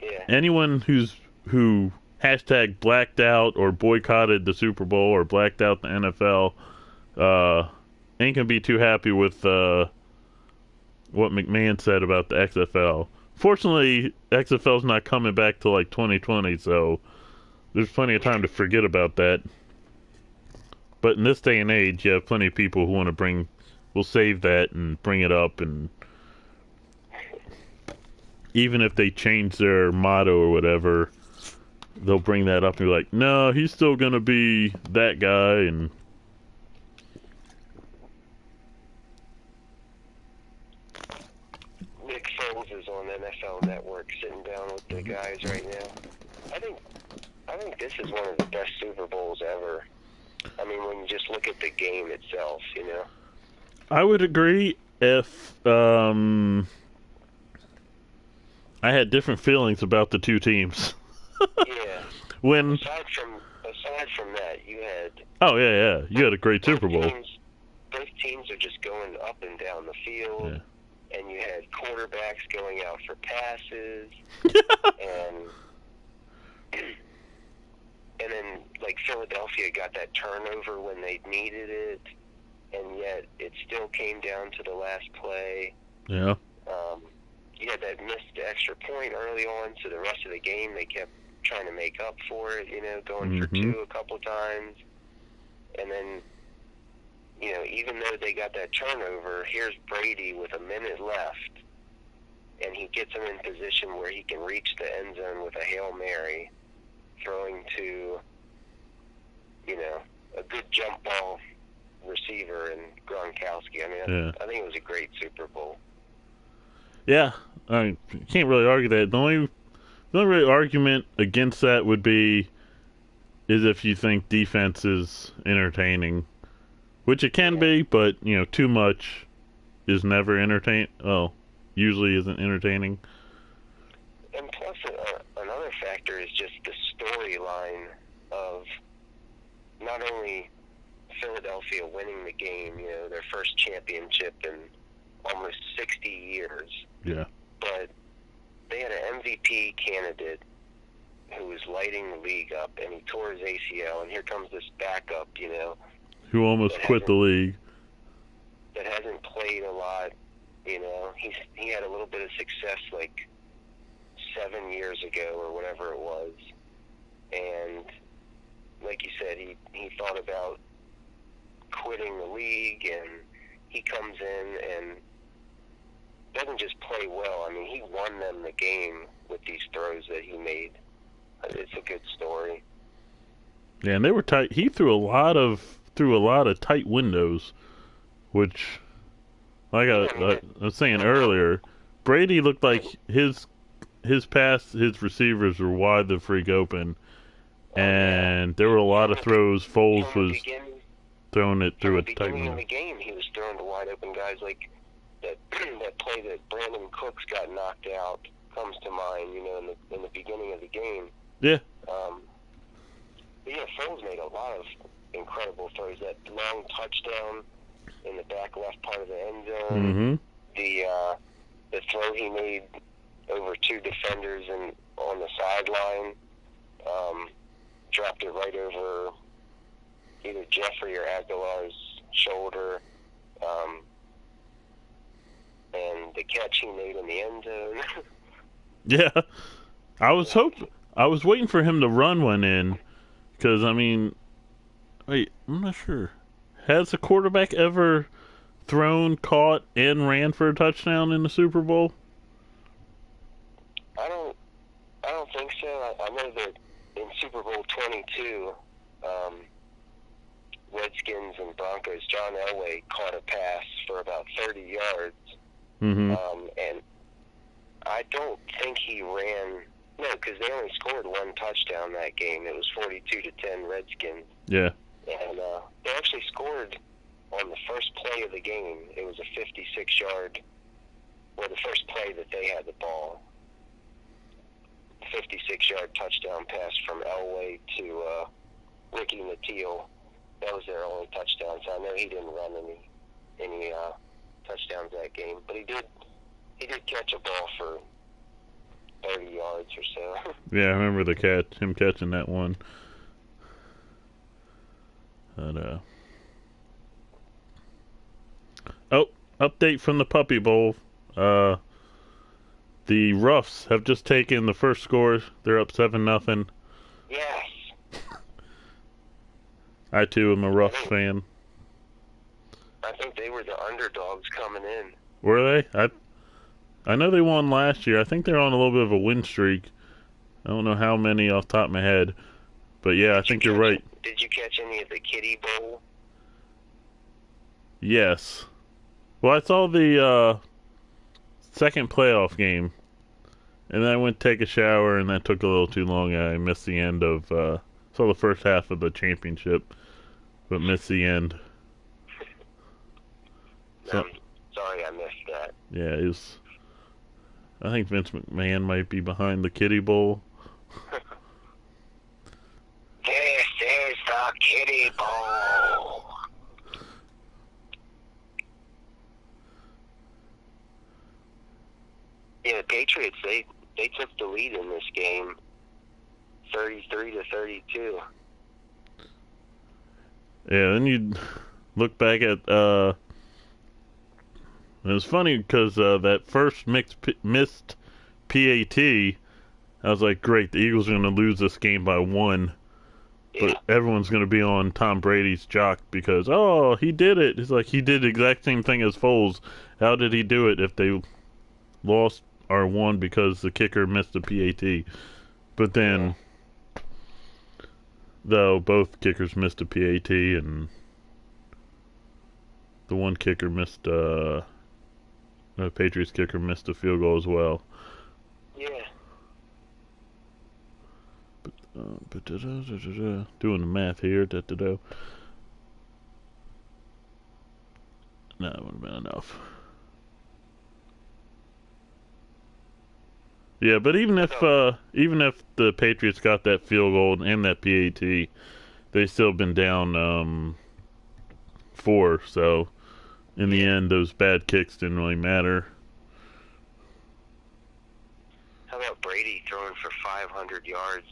Yeah. Anyone who hashtag blacked out or boycotted the Super Bowl or blacked out the NFL ain't gonna be too happy with what McMahon said about the XFL. Fortunately, XFL's not coming back till like 2020, so there's plenty of time to forget about that. But in this day and age, you have plenty of people who will save that and bring it up, and even if they change their motto or whatever, they'll bring that up and be like, no, he's still going to be that guy. And Nick Foles is on NFL Network sitting down with the guys right now. I think this is one of the best Super Bowls ever. I mean, when you just look at the game itself, I would agree if I had different feelings about the two teams. Yeah. When aside from that, you had you had a great Super Bowl. Both teams are just going up and down the field, and you had quarterbacks going out for passes, and then like Philadelphia got that turnover when they needed it, and yet it still came down to the last play. Yeah. You had that missed extra point early on, so the rest of the game they kept trying to make up for it, going for two a couple times. And then, even though they got that turnover, here's Brady with a minute left, and he gets him in position where he can reach the end zone with a Hail Mary, throwing to, a good jump ball receiver and Gronkowski. I mean, I think it was a great Super Bowl. Yeah, I can't really argue that. The only real argument against that would be is if you think defense is entertaining, which it can be, but too much is never usually isn't entertaining. And plus, another factor is just the storyline of not only Philadelphia winning the game, their first championship in almost 60 years. Yeah. But they had an MVP candidate who was lighting the league up, and he tore his ACL, and here comes this backup, who almost quit the league. That hasn't played a lot, He had a little bit of success like 7 years ago or whatever it was. And like you said, he thought about quitting the league, and he comes in and doesn't just play well. I mean, he won them the game with these throws that he made. It's a good story. Yeah, and they were tight. He threw a lot of tight windows, which, like I was saying earlier, Brady looked like his receivers were wide the freak open, and there were a lot of throws. Foles was throwing it through a tight window. In the game, he was throwing to wide open guys like that. That play that Brandon Cooks got knocked out comes to mind. In the beginning of the game. Yeah. But yeah, Foles made a lot of incredible throws. That long touchdown in the back left part of the end zone. Mm-hmm. The throw he made over two defenders and on the sideline, dropped it right over either Jeffrey or Aguilar's shoulder. And the catch he made in the end zone. Yeah, I was waiting for him to run one in, because wait, I'm not sure. Has a quarterback ever thrown, caught, and ran for a touchdown in the Super Bowl? I don't think so. I know that in Super Bowl 22, Redskins and Broncos, John Elway caught a pass for about 30 yards. Mm-hmm. And I don't think he ran. No, because they only scored one touchdown that game. It was 42-10 Redskins. Yeah. And they actually scored on the first play of the game. It was a 56-yard, or the first play that they had the ball. 56-yard touchdown pass from Elway to Ricky Nattiel. That was their only touchdown. So I know he didn't run any touchdowns that game, but he did catch a ball for 30 yards or so. Yeah, I remember him catching that one. But, update from the Puppy Bowl. The Ruffs have just taken the first score. They're up 7-0. Yes. I too am a Ruffs fan. I think they were the underdogs coming in. Were they? I know they won last year. I think they're on a little bit of a win streak. I don't know how many off the top of my head. But yeah, I think you're right. Did you catch any of the Kiddie Bowl? Yes. Well, I saw the second playoff game. And then I went to take a shower, and that took a little too long. I missed the end of... saw the first half of the championship, but missed the end. I'm sorry I missed that. Yeah, it was... I think Vince McMahon might be behind the Kiddie Bowl. This is the Kiddie Bowl. Yeah, the Patriots, they took the lead in this game, 33-32. Yeah, then you look back at... it was funny because that first missed PAT, I was like, great, the Eagles are going to lose this game by 1. Yeah. But everyone's going to be on Tom Brady's jock because, oh, he did it. It's like he did the exact same thing as Foles. How did he do it if they lost or won because the kicker missed a PAT? But then, though, both kickers missed a PAT and the one kicker missed, the Patriots kicker missed a field goal as well. Yeah. Doing the math here. No, that would have been enough. Yeah, but even if the Patriots got that field goal and that PAT, they still been down 4. So in the end, those bad kicks didn't really matter. How about Brady throwing for 500 yards?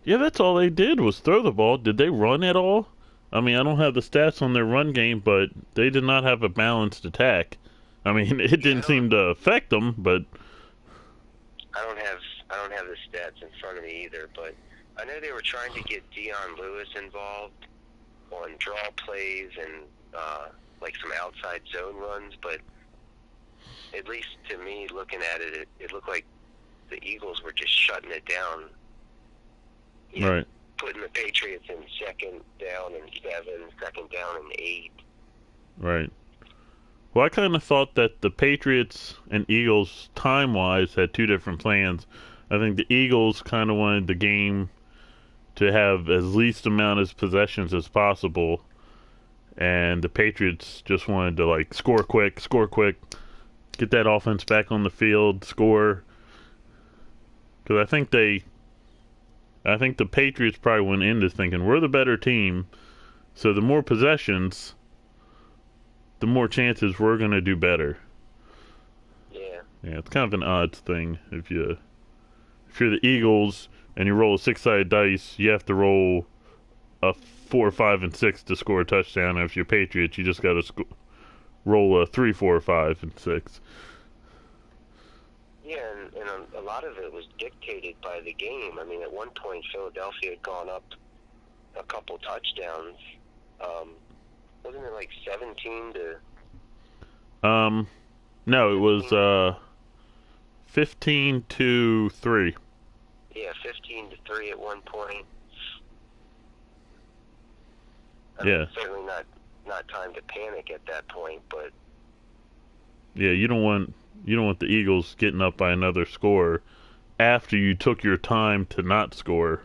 Yeah, that's all they did was throw the ball. Did they run at all? I mean, I don't have the stats on their run game, but they did not have a balanced attack. I mean, it didn't seem to affect them, but I don't have the stats in front of me either, but I know they were trying to get Dion Lewis involved on draw plays and like some outside zone runs, but at least to me, looking at it, it looked like the Eagles were just shutting it down. Right. Putting the Patriots in second down and 7, second down and 8. Right. Well, I kind of thought that the Patriots and Eagles, time-wise, had two different plans. I think the Eagles kind of wanted the game to have as least amount of possessions as possible, and the Patriots just wanted to, like, score quick, get that offense back on the field, score. Because I think the Patriots probably went into thinking, we're the better team, So the more possessions, the more chances we're going to do better. Yeah. Yeah, it's kind of an odds thing. If you're the Eagles and you roll a 6-sided dice, you have to roll a 4, 5, and 6 to score a touchdown. And if you're Patriots, you just got to roll a 3, 4, 5, and 6. Yeah, and a lot of it was dictated by the game. I mean, at one point, Philadelphia had gone up a couple touchdowns. Wasn't it like 17 to... No, it was 15-3. Yeah, 15-3 at one point. I Yeah. mean, certainly not time to panic at that point, but Yeah, you don't want the Eagles getting up by another score after you took your time to not score.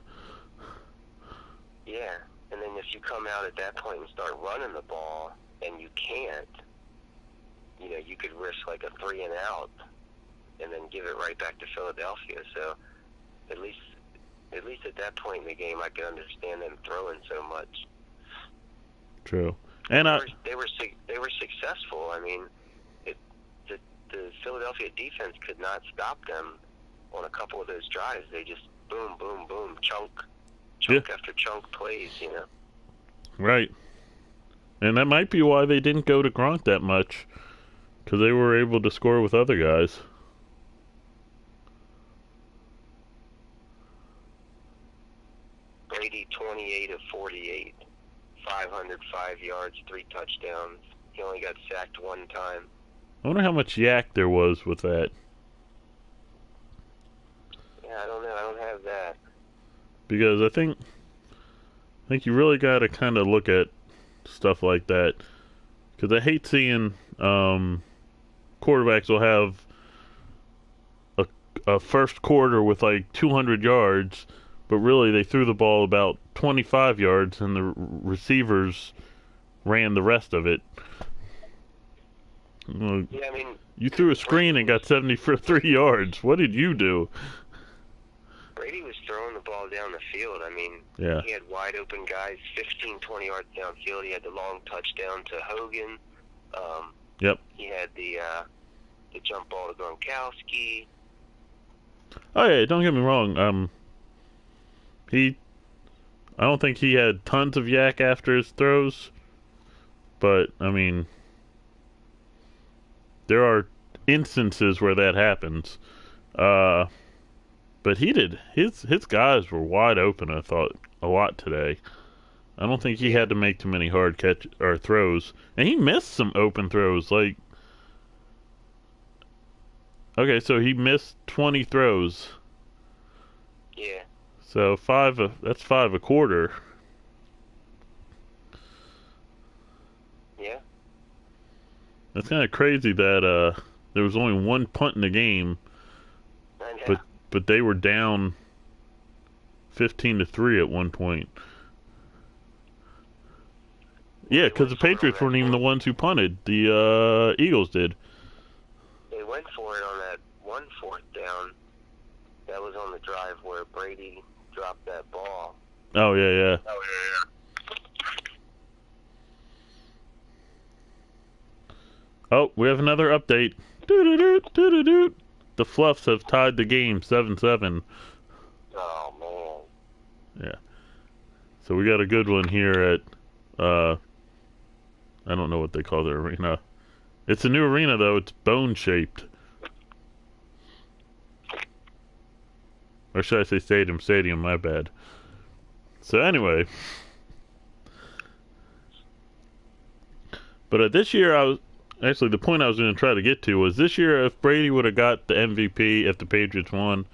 yeah. And then if you come out at that point and start running the ball and you can't, you could risk like a 3 and out and then give it right back to Philadelphia. So at least at that point in the game, I could understand them throwing so much. True. And they were successful. I mean, the Philadelphia defense could not stop them on a couple of those drives. They just boom, boom, boom, chunk after chunk plays. Right. And that might be why they didn't go to Gronk that much, because they were able to score with other guys. Brady 28 of 48, 505 yards, 3 touchdowns. He only got sacked 1 time. I wonder how much yak there was with that. Yeah, I don't know. I don't have that. Because I think you really got to kind of look at stuff like that. Because I hate seeing quarterbacks will have a first quarter with like 200 yards, but really they threw the ball about 25 yards and the receivers ran the rest of it. Yeah, I mean, you threw a screen and got 73 yards. What did you do? Brady was throwing the ball down the field. I mean, Yeah. He had wide open guys, 15, 20 yards downfield. He had the long touchdown to Hogan. Yep. He had the jump ball to Gronkowski. Oh yeah, don't get me wrong. I don't think he had tons of yak after his throws, but I mean, there are instances where that happens. But he did. His guys were wide open, I thought, a lot today. I don't think he had to make too many hard catch or throws, and he missed some open throws. Like, okay, so he missed 20 throws. Yeah. So that's 5 a quarter. Yeah. That's kind of crazy that there was only 1 punt in the game, I know. but they were down 15-3 at one point. Yeah, because the Patriots weren't even the ones who punted. The Eagles did. They went for it on that 1 4th down. That was on the drive where Brady dropped that ball. Oh yeah. Oh, we have another update. Doo-doo-doo-doo-doo-doo. The Fluffs have tied the game 7-7. Oh, man. Yeah. So we got a good one here at, I don't know what they call their arena. It's a new arena, though. It's bone-shaped. Or should I say stadium? Stadium, my bad. So anyway. But this year, actually, the point I was going to try to get to was this year, if Brady would have got the MVP, if the Patriots won,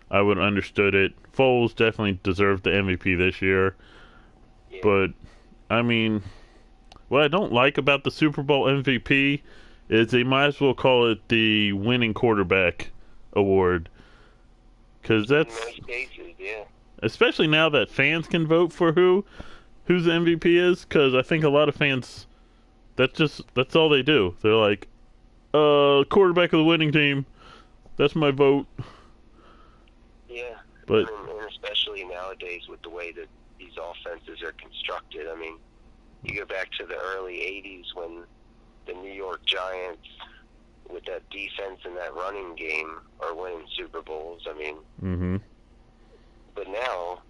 I would have understood it. Foles definitely deserved the MVP this year. Yeah. But, I mean, what I don't like about the Super Bowl MVP is they might as well call it the winning quarterback award. Because that's, In most cases, yeah. especially now that fans can vote for whose the MVP is, because I think a lot of fans, that's all they do. They're like, quarterback of the winning team, that's my vote. Yeah. But and especially nowadays with the way that these offenses are constructed, I mean, You go back to the early 80s when the New York Giants, with that defense and that running game, are winning Super Bowls. I mean, but now,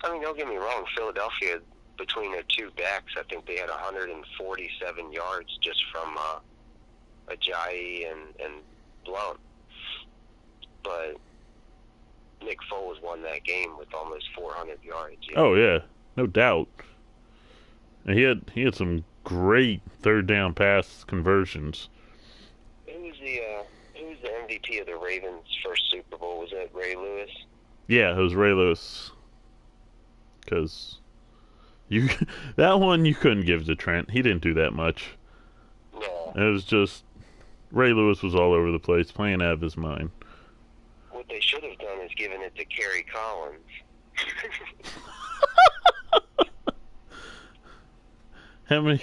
I mean, don't get me wrong, Philadelphia, between their two backs, I think they had 147 yards just from Ajayi and Blount. But Nick Foles won that game with almost 400 yards. You know? Oh yeah, no doubt. And he had some great third down pass conversions. Who was the MVP of the Ravens' first Super Bowl? Was that Ray Lewis? Yeah, it was Ray Lewis. Because that one you couldn't give to Trent. He didn't do that much. No. It was just Ray Lewis was all over the place, playing out of his mind. What they should have done is given it to Kerry Collins. How many?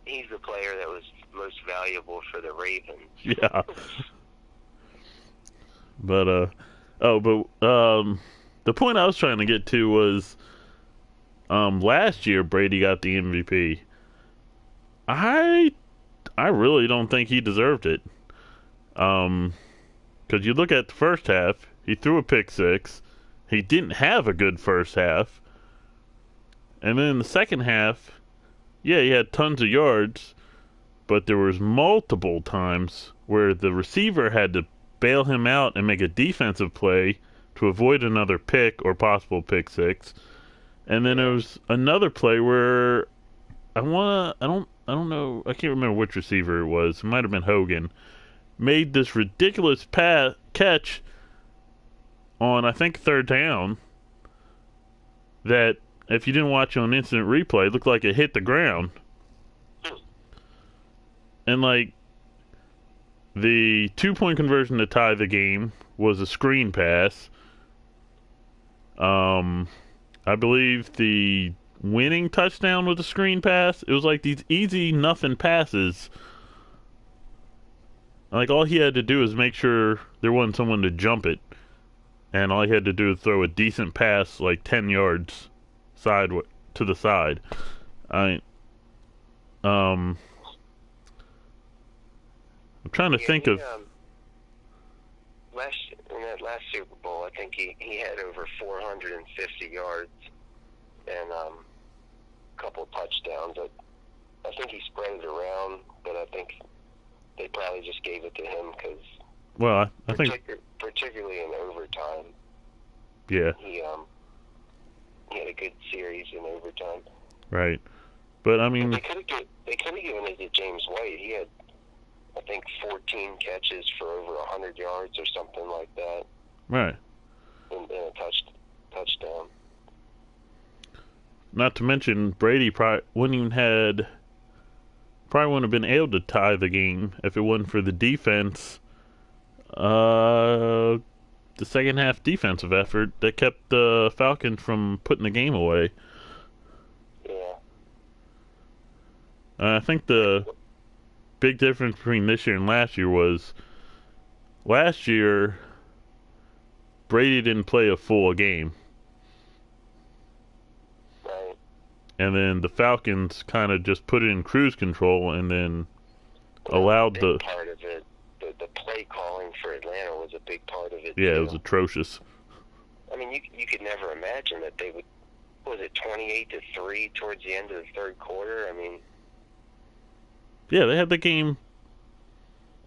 He's the player that was most valuable for the Ravens. Yeah. But the point I was trying to get to was last year Brady got the MVP. I really don't think he deserved it. Because you look at the first half, he threw a pick six. He didn't have a good first half. And then in the second half, yeah, he had tons of yards, but there was multiple times where the receiver had to bail him out and make a defensive play to avoid another pick or possible pick six. And then there was another play where I don't know, I can't remember which receiver it was. It might have been Hogan. Made this ridiculous catch on, I think, third down that, if you didn't watch it on instant replay, it looked like it hit the ground. And, like, the 2-point conversion to tie the game was a screen pass. I believe the winning touchdown was a screen pass. It was like these easy nothing passes. Like, all he had to do is make sure there wasn't someone to jump it. And all he had to do was throw a decent pass, like 10 yards to the side. I'm trying to think of... In that last Super Bowl, I think he had over 450 yards and a couple of touchdowns. I think he spread it around, but I think they probably just gave it to him because... Well, I think... Particularly in overtime. Yeah. He had a good series in overtime. Right. But, I mean... They could have given it to James White. He had, I think, 14 catches for over 100 yards or something like that. Right. And a touchdown. Not to mention, Brady probably wouldn't have been able to tie the game if it wasn't for the defense. The second half defensive effort that kept the Falcons from putting the game away. Yeah. I think the big difference between this year and last year was last year Brady didn't play a full game. Right. And then the Falcons kind of just put it in cruise control and then allowed the... part of it. The play calling for Atlanta was a big part of it. Yeah, too. it was atrocious. I mean, you could never imagine that they would... Was it 28-3 towards the end of the third quarter? I mean... Yeah, they had the game...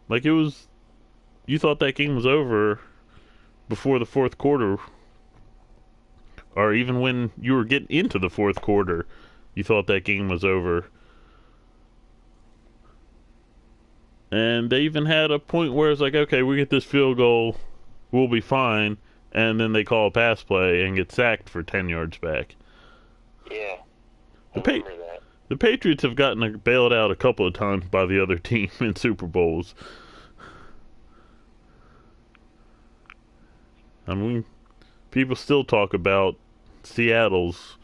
Like, it was... You thought that game was over before the fourth quarter. Or even when you were getting into the fourth quarter, you thought that game was over. And they even had a point where it's like, okay, we get this field goal, we'll be fine. And then they call a pass play and get sacked for 10 yards back. Yeah. The Patriots have gotten bailed out a couple of times by the other team in Super Bowls. I mean, people still talk about Seattle's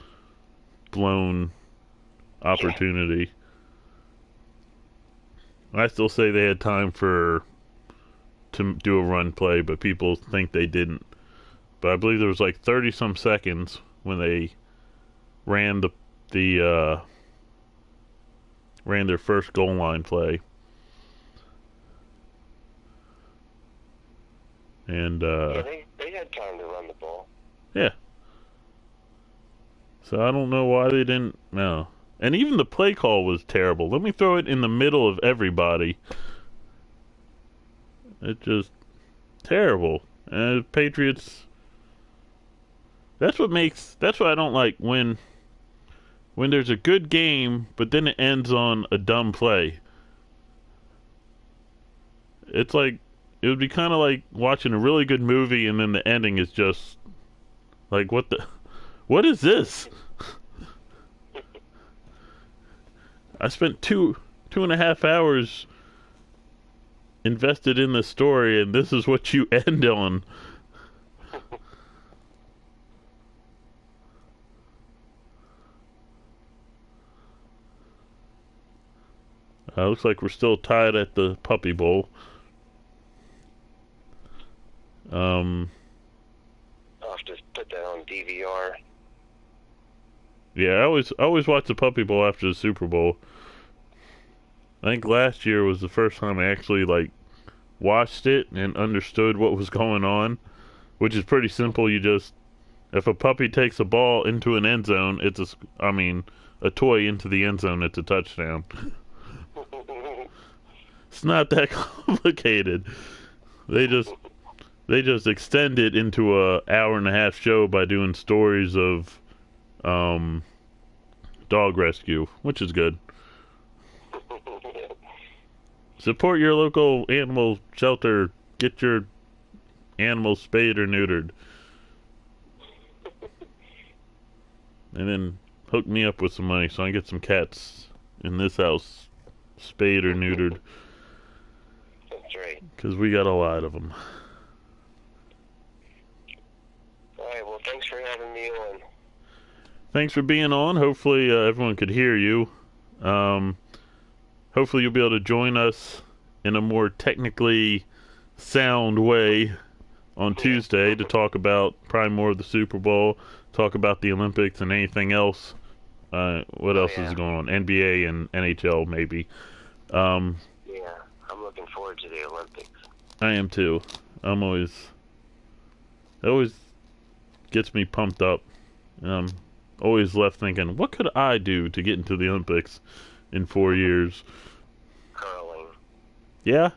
blown opportunity. Yeah. I still say they had time to do a run play, but people think they didn't. But I believe there was like 30-some seconds when they ran the ran their first goal line play. And Yeah, they had time to run the ball. yeah. So I don't know why they didn't. No. And even the play call was terrible. Let me throw it in the middle of everybody. It just terrible. And Patriots. That's what I don't like when there's a good game, but then it ends on a dumb play. It's like it would be kind of like watching a really good movie and then the ending is just like what is this? I spent two and a half hours invested in the story, and this is what you end on. Looks like we're still tied at the Puppy Bowl. I'll have to put that on DVR. Yeah, I always watch the Puppy Bowl after the Super Bowl. I think last year was the first time I actually watched it and understood what was going on, which is pretty simple. If a puppy takes a ball into an end zone, a toy into the end zone, it's a touchdown. It's not that complicated. They just extend it into a hour and a half show by doing stories of dog rescue, which is good. Support your local animal shelter. Get your animals spayed or neutered. And then hook me up with some money so I can get some cats in this house spayed or neutered. That's right. Because we got a lot of them. Alright, well, thanks for having me on. Thanks for being on. Hopefully everyone could hear you. Hopefully you'll be able to join us in a more technically sound way on Tuesday to talk about probably more of the Super Bowl, talk about the Olympics and anything else. What else is going on? NBA and NHL maybe. Yeah, I'm looking forward to the Olympics. I am too. It always gets me pumped up. Always left thinking, what could I do to get into the Olympics in 4 years? Curling. Yeah,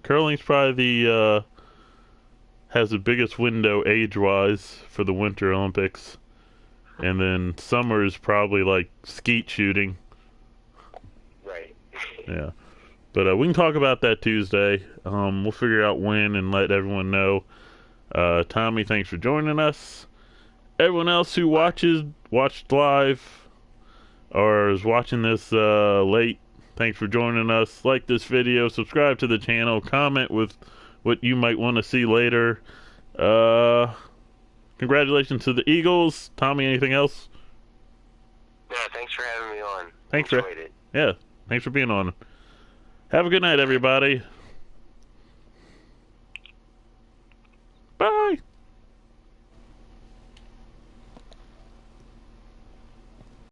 curling's probably has the biggest window age-wise for the Winter Olympics, and then summer is probably like skeet shooting. Right. Yeah, but we can talk about that Tuesday. We'll figure out when and let everyone know. Tommy, thanks for joining us. Everyone else who watched live or is watching this late, thanks for joining us. Like this video, subscribe to the channel, comment with what you might want to see later. Congratulations to the Eagles. Tommy, anything else? Yeah, thanks for having me on. Thanks Enjoyed it. Yeah, thanks for being on. Have a good night, everybody.